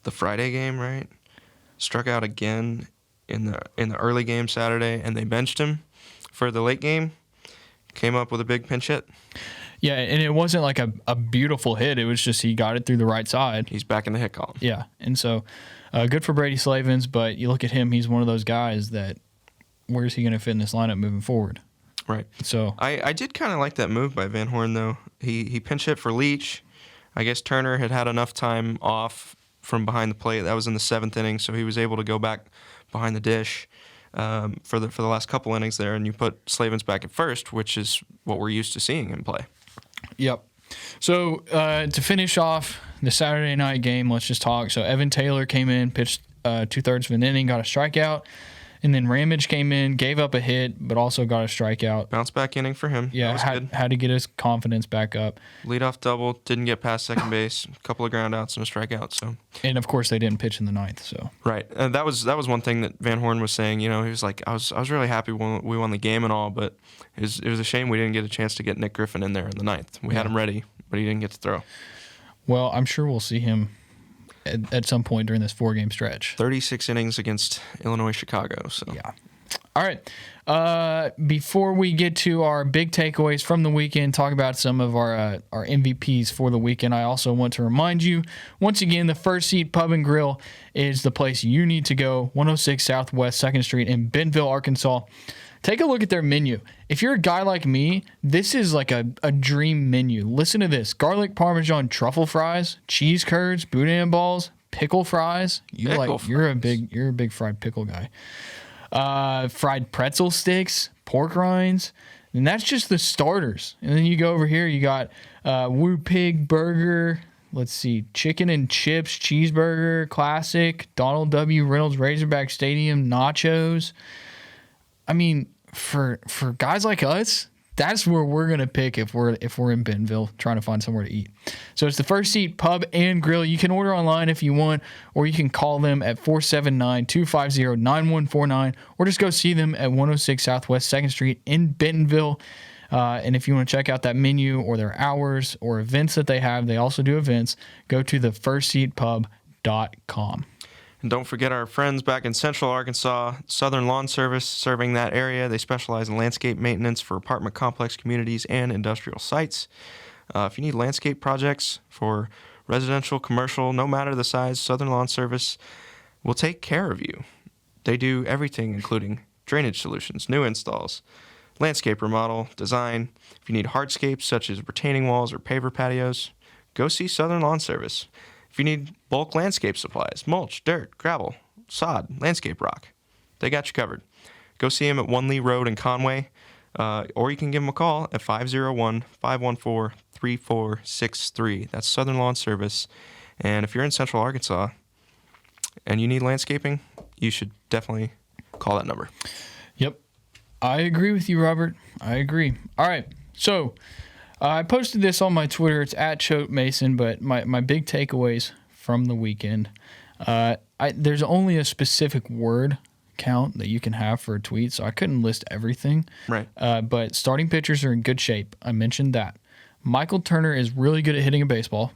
[SPEAKER 3] the Friday game, right? Struck out again in the early game Saturday, and they benched him for the late game. Came up with a big pinch hit.
[SPEAKER 2] Yeah, and it wasn't like a beautiful hit. It was just he got it through the right side.
[SPEAKER 3] He's back in the hit column.
[SPEAKER 2] Yeah, and so good for Brady Slavins, but you look at him, he's one of those guys that where's he going to fit in this lineup moving forward?
[SPEAKER 3] Right.
[SPEAKER 2] So
[SPEAKER 3] I did kind of like that move by Van Horn, though. He pinch hit for Leach. I guess Turner had enough time off from behind the plate. That was in the 7th inning, so he was able to go back behind the dish for the last couple innings there, and you put Slavens back at first, which is what we're used to seeing him play.
[SPEAKER 2] Yep. So to finish off the Saturday night game, let's just talk. So Evan Taylor came in, pitched 2/3 of an inning, got a strikeout. And then Ramage came in, gave up a hit, but also got a strikeout.
[SPEAKER 3] Bounce back inning for him.
[SPEAKER 2] Yeah, had to get his confidence back up.
[SPEAKER 3] Leadoff double, didn't get past second base, a couple of ground outs and a strikeout. So.
[SPEAKER 2] And of course they didn't pitch in the 9th. So.
[SPEAKER 3] Right, that was one thing that Van Horn was saying. He was like, I was really happy when we won the game and all, but it was a shame we didn't get a chance to get Nick Griffin in there in the 9th. We had him ready, but he didn't get to throw.
[SPEAKER 2] Well, I'm sure we'll see him at some point during this 4-game stretch.
[SPEAKER 3] 36 innings against Illinois Chicago. So
[SPEAKER 2] yeah. All right. Before we get to our big takeaways from the weekend, talk about some of our MVPs for the weekend, I also want to remind you, once again, the First Seat Pub and Grill is the place you need to go, 106 Southwest 2nd Street in Bentonville, Arkansas. Take a look at their menu. If you're a guy like me, this is like a dream menu. Listen to this. Garlic Parmesan truffle fries, cheese curds, boudin balls, pickle fries. You're a big fried pickle guy. Fried pretzel sticks, pork rinds, and that's just the starters. And then you go over here, you got Woo Pig Burger, let's see, chicken and chips, cheeseburger, classic, Donald W. Reynolds Razorback Stadium, nachos. I mean, for guys like us, that's where we're gonna pick if we're in Bentonville trying to find somewhere to eat. So it's the First Seat Pub and Grill. You can order online if you want, or you can call them at 479-250-9149, or just go see them at 106 Southwest 2nd Street in Bentonville. And if you want to check out that menu or their hours or events that they have, they also do events. Go to thefirstseatpub.com.
[SPEAKER 3] And don't forget our friends back in Central Arkansas, Southern Lawn Service, serving that area. They specialize in landscape maintenance for apartment complex communities and industrial sites. If you need landscape projects for residential, commercial, no matter the size, Southern Lawn Service will take care of you. They do everything, including drainage solutions, new installs, landscape remodel, design. If you need hardscapes such as retaining walls or paver patios, go see Southern Lawn Service. If you need bulk landscape supplies, mulch, dirt, gravel, sod, landscape rock, they got you covered. Go see them at One Lee Road in Conway, or you can give them a call at 501-514-3463. That's Southern Lawn Service. And if you're in Central Arkansas and you need landscaping, you should definitely call that number.
[SPEAKER 2] Yep. I agree with you, Robert. I agree. All right. So I posted this on my Twitter. It's at Choate Mason, but my big takeaways from the weekend. There's only a specific word count that you can have for a tweet, so I couldn't list everything.
[SPEAKER 3] Right.
[SPEAKER 2] But starting pitchers are in good shape. I mentioned that. Michael Turner is really good at hitting a baseball.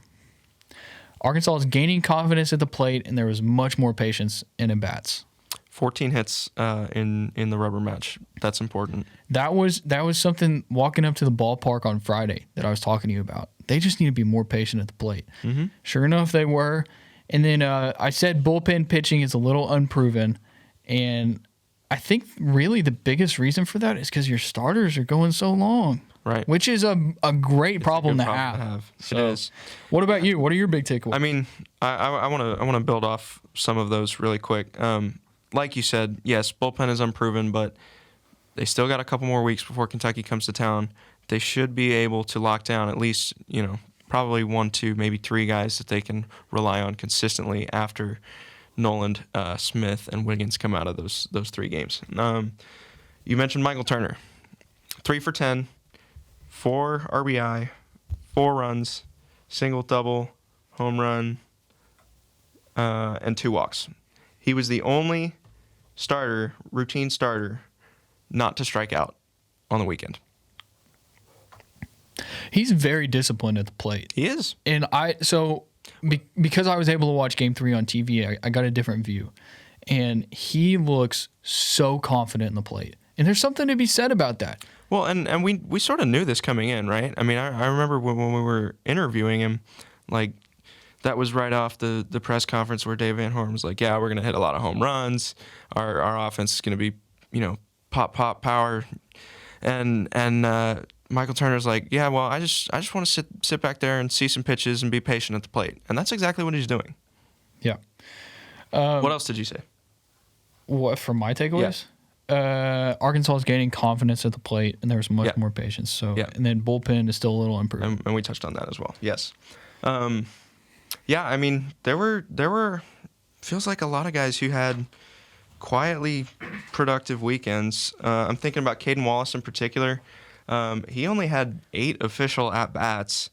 [SPEAKER 2] Arkansas is gaining confidence at the plate, and there was much more patience in at-bats.
[SPEAKER 3] 14 hits in the rubber match. That's important.
[SPEAKER 2] That was something walking up to the ballpark on Friday that I was talking to you about. They just need to be more patient at the plate. Mm-hmm. Sure enough, they were. And then I said bullpen pitching is a little unproven. And I think really the biggest reason for that is because your starters are going so long.
[SPEAKER 3] Right.
[SPEAKER 2] Which is a great problem to have.
[SPEAKER 3] So, it is.
[SPEAKER 2] What about you? What are your big takeaways?
[SPEAKER 3] I mean, I want to build off some of those really quick. Like you said, yes, bullpen is unproven, but they still got a couple more weeks before Kentucky comes to town. They should be able to lock down at least, probably 1, 2, maybe 3 guys that they can rely on consistently after Nolan, Smith, and Wiggins come out of those 3 games. You mentioned Michael Turner. 3 for 10, 4 RBI, 4 runs, single, double, home run, and 2 walks. He was the only routine starter, not to strike out on the weekend. He's
[SPEAKER 2] very disciplined at the plate.
[SPEAKER 3] He is.
[SPEAKER 2] And because I was able to watch Game 3 on TV, I got a different view. And he looks so confident in the plate. And there's something to be said about that.
[SPEAKER 3] Well, and we sort of knew this coming in, right? I mean, I remember when we were interviewing him, like, that was right off the press conference where Dave Van Horn was like, yeah, we're going to hit a lot of home runs. Our offense is going to be, pop, power. And Michael Turner's like, yeah, well, I just want to sit back there and see some pitches and be patient at the plate. And that's exactly what he's doing.
[SPEAKER 2] Yeah.
[SPEAKER 3] What else did you say?
[SPEAKER 2] What from my takeaways? Arkansas is gaining confidence at the plate, and there's much more patience. So, and then bullpen is still a little improved.
[SPEAKER 3] And we touched on that as well. Yes. Yeah, I mean, there were feels like a lot of guys who had quietly productive weekends. I'm thinking about Caden Wallace in particular. He only had 8 official at-bats,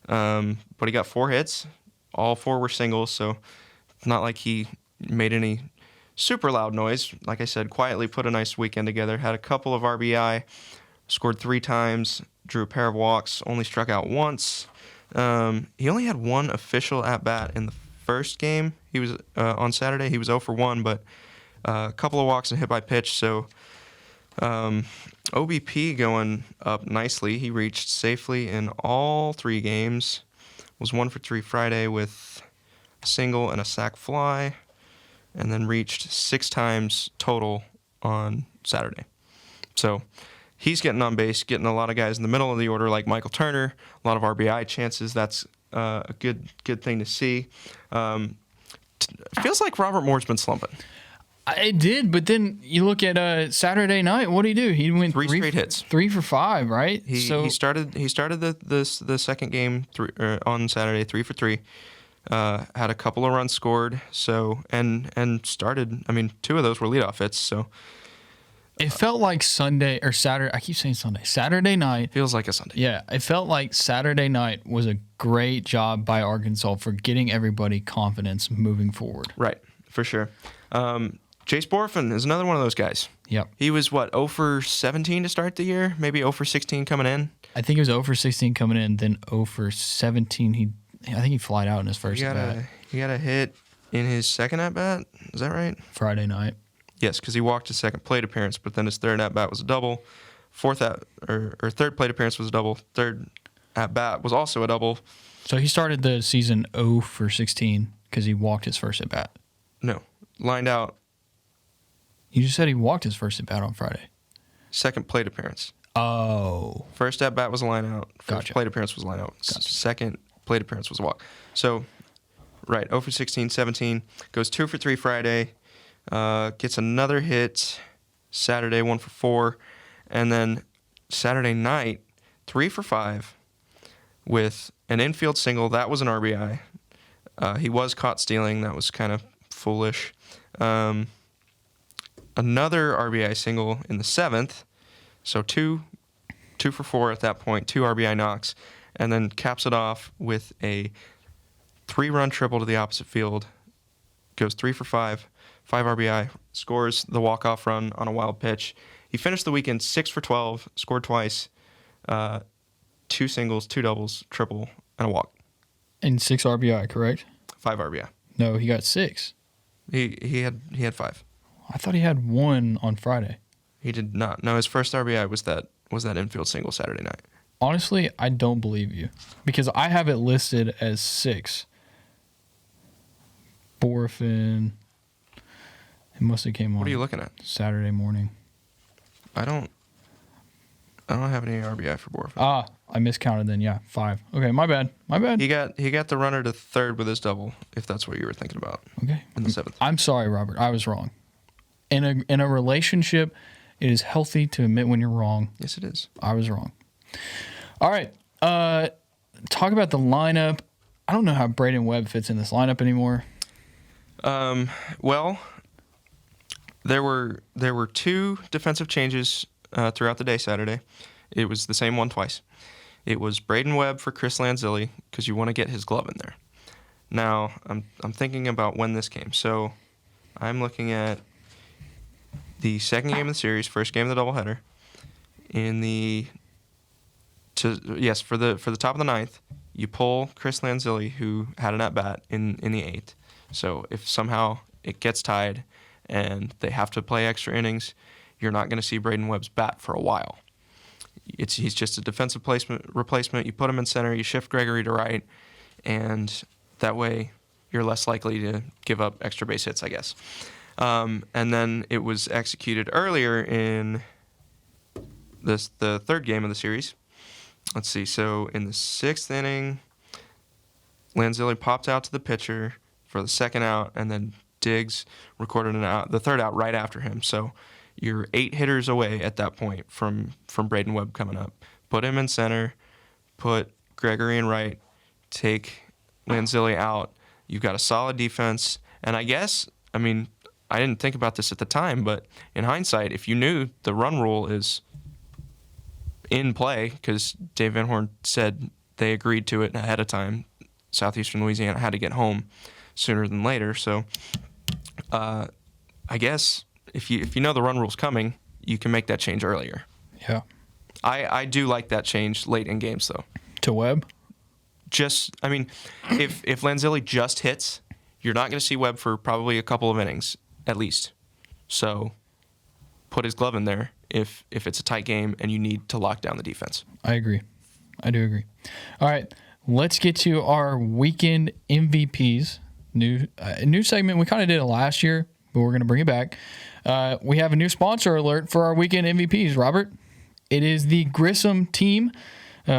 [SPEAKER 3] but he got 4 hits. All 4 were singles, so it's not like he made any super loud noise. Like I said, quietly put a nice weekend together. Had a couple of RBI, scored 3 times, drew a pair of walks, only struck out once. He only had 1 official at-bat in the first game. He was on Saturday. He was 0 for 1, but a couple of walks and hit by pitch, so OBP going up nicely. He reached safely in all 3 games. Was 1 for 3 Friday with a single and a sac fly, and then reached 6 times total on Saturday. So he's getting on base, getting a lot of guys in the middle of the order like Michael Turner, a lot of RBI chances. That's a good thing to see. Feels like Robert Moore's been slumping.
[SPEAKER 2] It did, but then you look at Saturday night. What did he do? He went
[SPEAKER 3] 3 straight hits,
[SPEAKER 2] 3 for 5, right?
[SPEAKER 3] He started the second game on Saturday 3 for 3. Had a couple of runs scored, so and started. I mean, 2 of those were leadoff hits. So
[SPEAKER 2] it felt like Sunday or Saturday. I keep saying Sunday. Saturday night
[SPEAKER 3] feels like a Sunday.
[SPEAKER 2] Yeah, it felt like Saturday night was a great job by Arkansas for getting everybody confidence moving forward.
[SPEAKER 3] Right, for sure. Chase Borfin is another one of those guys.
[SPEAKER 2] Yep.
[SPEAKER 3] He was, 0 for 17 to start the year? Maybe 0 for 16 coming in?
[SPEAKER 2] I think he was 0 for 16 coming in, then 0 for 17. I think he flied out in his first at-bat.
[SPEAKER 3] He got a hit in his second at-bat? Is that right?
[SPEAKER 2] Friday night.
[SPEAKER 3] Yes, because he walked his second plate appearance, but then his third at-bat was a double. Third plate appearance was a double. Third at-bat was also a double.
[SPEAKER 2] So he started the season 0 for 16 because he walked his first at-bat.
[SPEAKER 3] No. Lined out.
[SPEAKER 2] You just said he walked his first at-bat on Friday.
[SPEAKER 3] Second plate appearance.
[SPEAKER 2] Oh.
[SPEAKER 3] First at-bat was a line out. First
[SPEAKER 2] Gotcha.
[SPEAKER 3] plate appearance was a line out.
[SPEAKER 2] Gotcha.
[SPEAKER 3] Second plate appearance was a walk. So, right, 0 for 16, 17. Goes 2 for 3 Friday. Gets another hit Saturday, 1 for 4. And then Saturday night, 3 for 5 with an infield single. That was an RBI. He was caught stealing. That was kind of foolish. Another RBI single in the 7th. So 2 for 4 at that point, 2 RBI knocks, and then caps it off with a 3-run triple to the opposite field. Goes 3 for 5, 5 RBI, scores the walk-off run on a wild pitch. He finished the weekend 6 for 12, scored twice, 2 singles, 2 doubles, triple, and a walk.
[SPEAKER 2] And 6 RBI, correct?
[SPEAKER 3] 5 RBI.
[SPEAKER 2] No, he got 6.
[SPEAKER 3] He had 5.
[SPEAKER 2] I thought he had 1 on Friday.
[SPEAKER 3] He did not. No, his first RBI was that infield single Saturday night.
[SPEAKER 2] Honestly, I don't believe you because I have it listed as 6. Borfin. It must have came on.
[SPEAKER 3] What are you looking at?
[SPEAKER 2] Saturday morning.
[SPEAKER 3] I don't have any RBI for Borfin.
[SPEAKER 2] Ah, I miscounted then. Yeah, 5. Okay, my bad.
[SPEAKER 3] He got the runner to third with his double, if that's what you were thinking about.
[SPEAKER 2] Okay.
[SPEAKER 3] In the 7th.
[SPEAKER 2] I'm sorry, Robert. I was wrong. In a relationship, it is healthy to admit when you're wrong.
[SPEAKER 3] Yes, it is.
[SPEAKER 2] I was wrong. All right. Talk about the lineup. I don't know how Braden Webb fits in this lineup anymore.
[SPEAKER 3] Well, there were 2 defensive changes throughout the day Saturday. It was the same one twice. It was Braden Webb for Chris Lanzilli because you want to get his glove in there. Now, I'm thinking about when this came. So I'm looking at the second game of the series, first game of the doubleheader. For the top of the 9th, you pull Chris Lanzilli, who had an at-bat in the 8th. So if somehow it gets tied and they have to play extra innings, you're not going to see Braden Webb's bat for a while. He's just a defensive replacement. You put him in center, you shift Gregory to right, and that way you're less likely to give up extra base hits, I guess. And then it was executed earlier in the third game of the series. Let's see. So in the 6th inning, Lanzilli popped out to the pitcher for the second out, and then Diggs recorded the third out right after him. So you're 8 hitters away at that point from Braden Webb coming up. Put him in center, put Gregory in right, take Lanzilli out. You've got a solid defense. And I didn't think about this at the time, but in hindsight, if you knew the run rule is in play, because Dave Van Horn said they agreed to it ahead of time, Southeastern Louisiana had to get home sooner than later. So I guess if you know the run rule's coming, you can make that change earlier.
[SPEAKER 2] Yeah.
[SPEAKER 3] I do like that change late in games, though.
[SPEAKER 2] To Webb?
[SPEAKER 3] If Lanzilli just hits, you're not going to see Webb for probably a couple of innings, at least. So put his glove in there if it's a tight game and you need to lock down the defense.
[SPEAKER 2] I agree. I do agree. All right, let's get to our weekend MVPs. New segment. We kind of did it last year, but we're going to bring it back. We have a new sponsor alert for our weekend MVPs, Robert. It is the Grissom team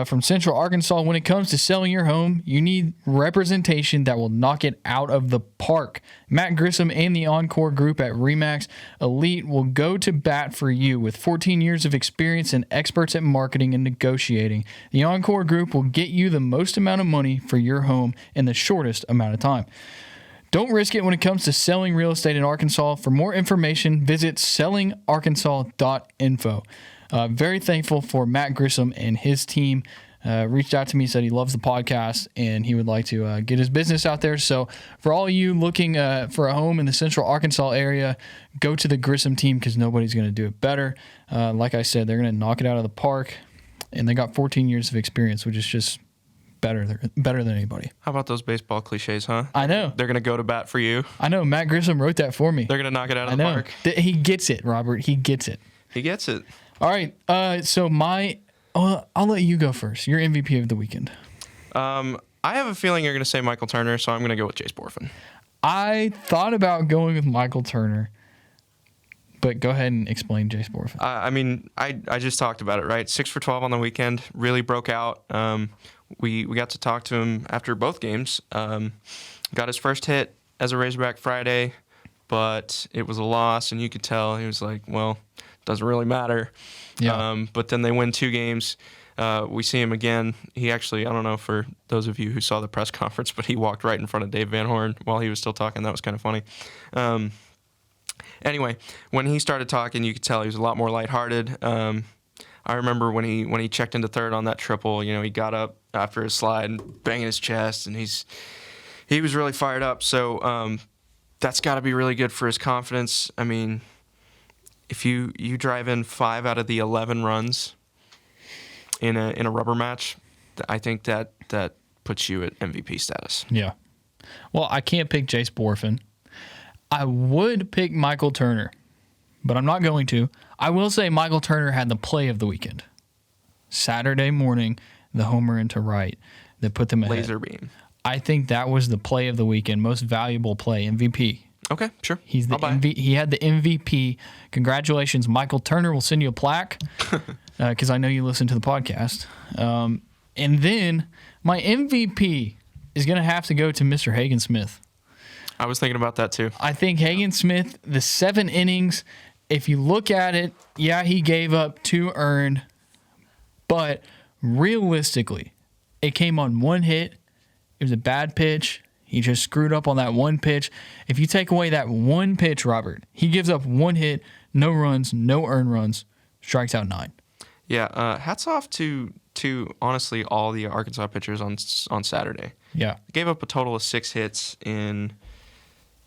[SPEAKER 2] from Central Arkansas. When it comes to selling your home, you need representation that will knock it out of the park. Matt Grissom and the Encore Group at RE/MAX Elite will go to bat for you with 14 years of experience and experts at marketing and negotiating. The Encore Group will get you the most amount of money for your home in the shortest amount of time. Don't risk it when it comes to selling real estate in Arkansas. For more information, visit sellingarkansas.info. Very thankful for Matt Grissom and his team. Reached out to me, said he loves the podcast, and he would like to get his business out there. So for all you looking for a home in the Central Arkansas area, go to the Grissom team because nobody's going to do it better. Like I said, they're going to knock it out of the park, and they got 14 years of experience, which is just better than anybody.
[SPEAKER 3] How about those baseball cliches, huh?
[SPEAKER 2] I know.
[SPEAKER 3] They're going to go to bat for you.
[SPEAKER 2] I know. Matt Grissom wrote that for me.
[SPEAKER 3] They're going to knock it out of the park.
[SPEAKER 2] He gets it, Robert. He gets it.
[SPEAKER 3] He gets it.
[SPEAKER 2] All right. So I'll let you go first. Your MVP of the weekend.
[SPEAKER 3] I have a feeling you're going to say Michael Turner, so I'm going to go with Chase Borfin.
[SPEAKER 2] I thought about going with Michael Turner, but go ahead and explain Chase Borfin.
[SPEAKER 3] I just talked about it, right? 6 for 12 on the weekend. Really broke out. We got to talk to him after both games. Got his first hit as a Razorback Friday, but it was a loss, and you could tell he was like, well, doesn't really matter.
[SPEAKER 2] Yeah.
[SPEAKER 3] But then they win 2 games. We see him again. He actually, I don't know for those of you who saw the press conference, but he walked right in front of Dave Van Horn while he was still talking. That was kind of funny. Anyway, when he started talking, you could tell he was a lot more lighthearted. I remember when he checked into third on that triple, he got up after his slide and banging his chest, and he was really fired up. So that's got to be really good for his confidence. I mean, if you drive in 5 out of the 11 runs in a rubber match, I think that puts you at MVP status.
[SPEAKER 2] Yeah. Well, I can't pick Chase Borfin. I would pick Michael Turner, but I'm not going to. I will say Michael Turner had the play of the weekend. Saturday morning, the homer into right that put them ahead.
[SPEAKER 3] Laser beam.
[SPEAKER 2] I think that was the play of the weekend, most valuable play, MVP.
[SPEAKER 3] Okay, sure.
[SPEAKER 2] He had the MVP. Congratulations, Michael Turner. We'll send you a plaque because I know you listen to the podcast. And then my MVP is going to have to go to Mr. Hagan Smith.
[SPEAKER 3] I was thinking about that too.
[SPEAKER 2] I think Hagan Smith, the 7 innings, if you look at it, yeah, he gave up 2 earned, but realistically, it came on 1 hit. It was a bad pitch. He just screwed up on that 1 pitch. If you take away that 1 pitch, Robert, he gives up 1 hit, no runs, no earned runs, strikes out 9.
[SPEAKER 3] Yeah, hats off to honestly all the Arkansas pitchers on Saturday.
[SPEAKER 2] Yeah.
[SPEAKER 3] Gave up a total of 6 hits in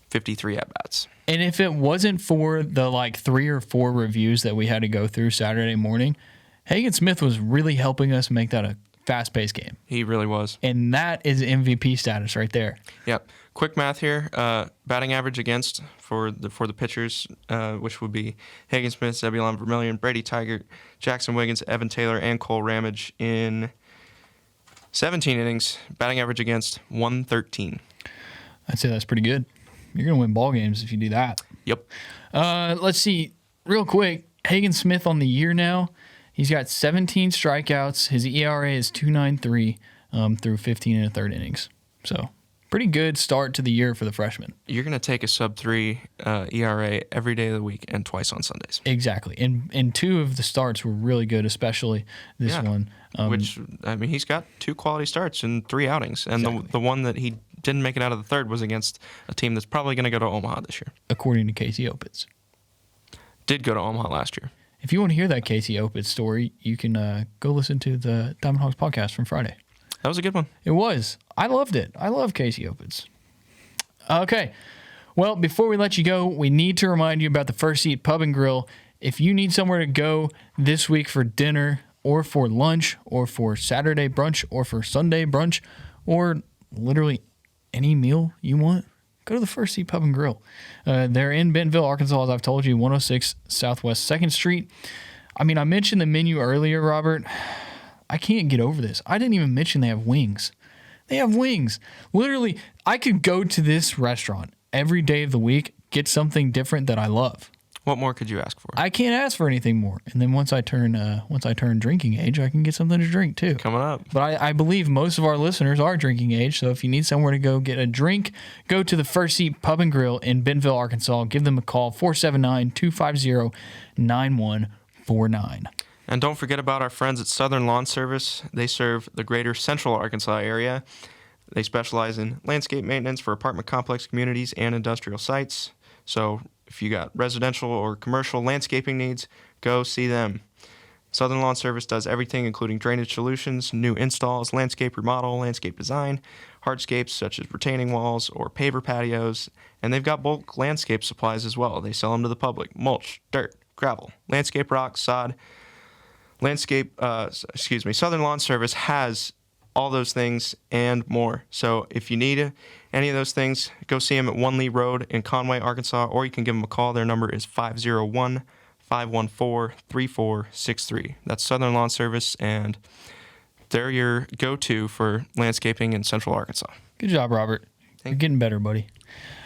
[SPEAKER 3] 53 at-bats.
[SPEAKER 2] And if it wasn't for the 3 or 4 reviews that we had to go through Saturday morning, Hagan Smith was really helping us make that a fast-paced game.
[SPEAKER 3] He really was.
[SPEAKER 2] And that is MVP status right there.
[SPEAKER 3] Yep. Quick math here. Batting average against for the pitchers, which would be Hagan Smith, Zebulon Vermillion, Brady Tigert, Jackson Wiggins, Evan Taylor, and Cole Ramage in 17 innings. Batting average against 113.
[SPEAKER 2] I'd say that's pretty good. You're going to win ball games if you do that.
[SPEAKER 3] Yep.
[SPEAKER 2] Let's see. Real quick, Hagan Smith on the year now He's got 17 strikeouts. His ERA is 2.93 through 15 1/3 innings. So pretty good start to the year for the freshman.
[SPEAKER 3] You're going to take a sub-3 ERA every day of the week and twice on Sundays.
[SPEAKER 2] Exactly. And 2 of the starts were really good, especially this one.
[SPEAKER 3] Which, I mean, he's got 2 quality starts in 3 outings. And
[SPEAKER 2] Exactly.
[SPEAKER 3] the one that he didn't make it out of the third was against a team that's probably going to go to Omaha this year.
[SPEAKER 2] According to Casey Opitz.
[SPEAKER 3] Did go to Omaha last year.
[SPEAKER 2] If you want to hear that Casey Opitz story, you can go listen to the Diamond Hogs podcast from Friday.
[SPEAKER 3] That was a good one.
[SPEAKER 2] It was. I loved it. I love Casey Opitz. Okay. Well, before we let you go, we need to remind you about the First Seat Pub and Grill. If you need somewhere to go this week for dinner or for lunch or for Saturday brunch or for Sunday brunch or literally any meal you want, go to the First Seat Pub and Grill. They're in Bentonville, Arkansas, as I've told you, 106 Southwest 2nd Street. I mean, I mentioned the menu earlier, Robert. I can't get over this. I didn't even mention they have wings. They have wings. Literally, I could go to this restaurant every day of the week, get something different that I love.
[SPEAKER 3] What more could you ask for?
[SPEAKER 2] I can't ask for anything more. And then once I turn drinking age, I can get something to drink too.
[SPEAKER 3] Coming up.
[SPEAKER 2] But I believe most of our listeners are drinking age, so if you need somewhere to go get a drink, go to the First Seat Pub and Grill in Bentonville, Arkansas. Give them a call, 479-250-9149.
[SPEAKER 3] And don't forget about our friends at Southern Lawn Service. They serve the greater Central Arkansas area. They specialize in landscape maintenance for apartment complex communities and industrial sites. So if you got residential or commercial landscaping needs, go see them. Southern Lawn Service does everything, including drainage solutions, new installs, landscape remodel, landscape design, hardscapes such as retaining walls or paver patios, and they've got bulk landscape supplies as well. They sell them to the public: mulch, dirt, gravel, landscape rock, sod. Southern Lawn Service has all those things and more. So if you need any of those things, go see them at 1 Lee Road in Conway, Arkansas, or you can give them a call. Their number is 501-514-3463. That's Southern Lawn Service, and they're your go-to for landscaping in Central Arkansas.
[SPEAKER 2] Good job, Robert. You're getting better, buddy.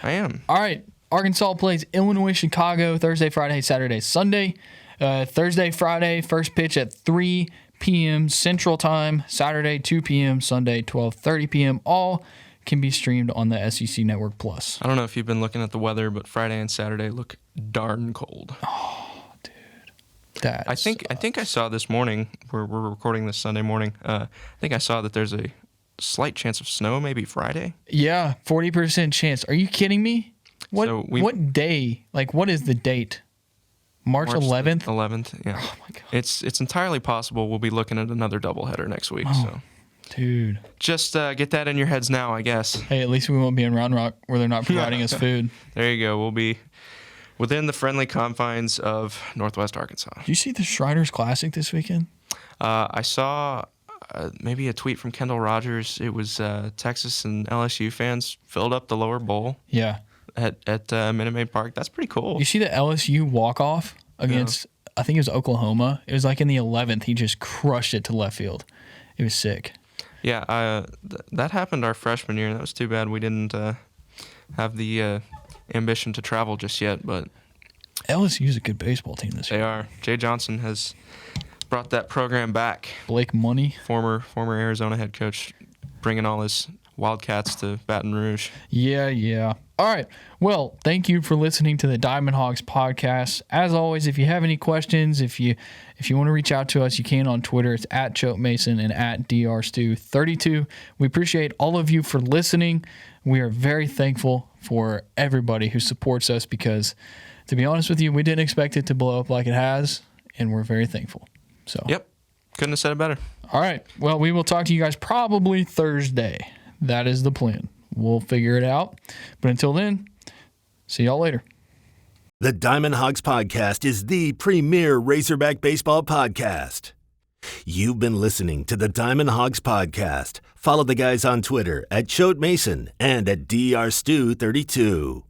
[SPEAKER 3] I am.
[SPEAKER 2] All right. Arkansas plays Illinois, Chicago, Thursday, Friday, Saturday, Sunday. Thursday, Friday, first pitch at 3 p.m. Central Time. Saturday, 2 p.m. Sunday, 12:30 p.m. All can be streamed on the SEC Network Plus.
[SPEAKER 3] I don't know if you've been looking at the weather, but Friday and Saturday look darn cold.
[SPEAKER 2] Oh, dude.
[SPEAKER 3] I think I saw this morning, we're recording this Sunday morning, I think I saw that there's a slight chance of snow maybe Friday.
[SPEAKER 2] Yeah, 40% chance. Are you kidding me? What day? Like, what is the date? March 11th?
[SPEAKER 3] 11th, yeah.
[SPEAKER 2] Oh, my God.
[SPEAKER 3] It's entirely possible we'll be looking at another doubleheader next week. So
[SPEAKER 2] dude.
[SPEAKER 3] just get that in your heads now, I guess.
[SPEAKER 2] Hey, at least we won't be in Round Rock where they're not providing us food.
[SPEAKER 3] There you go. We'll be within the friendly confines of Northwest Arkansas.
[SPEAKER 2] Did you see the Shriners Classic this weekend?
[SPEAKER 3] I saw maybe a tweet from Kendall Rogers. It was Texas and LSU fans filled up the lower bowl.
[SPEAKER 2] Yeah.
[SPEAKER 3] At Minute Maid Park. That's pretty cool.
[SPEAKER 2] You see the LSU walk-off against, I think it was Oklahoma? It was like in the 11th. He just crushed it to left field. It was sick.
[SPEAKER 3] Yeah, that happened our freshman year. That was too bad we didn't have the ambition to travel just yet. But
[SPEAKER 2] LSU's a good baseball team this year.
[SPEAKER 3] They are. Jay Johnson has brought that program back.
[SPEAKER 2] Blake Money.
[SPEAKER 3] Former Arizona head coach, bringing all his Wildcats to Baton Rouge.
[SPEAKER 2] Yeah. All right. Well, thank you for listening to the Diamond Hogs podcast. As always, if you have any questions, if you want to reach out to us, you can on Twitter. It's at Choate Mason and at drstew32. We appreciate all of you for listening. We are very thankful for everybody who supports us because, to be honest with you, we didn't expect it to blow up like it has, and we're very thankful. So.
[SPEAKER 3] Yep. Couldn't have said it better.
[SPEAKER 2] All right. Well, we will talk to you guys probably Thursday. That is the plan. We'll figure it out. But until then, see y'all later.
[SPEAKER 1] The Diamond Hogs Podcast is the premier Razorback baseball podcast. You've been listening to the Diamond Hogs Podcast. Follow the guys on Twitter at Choate Mason and at drstew32.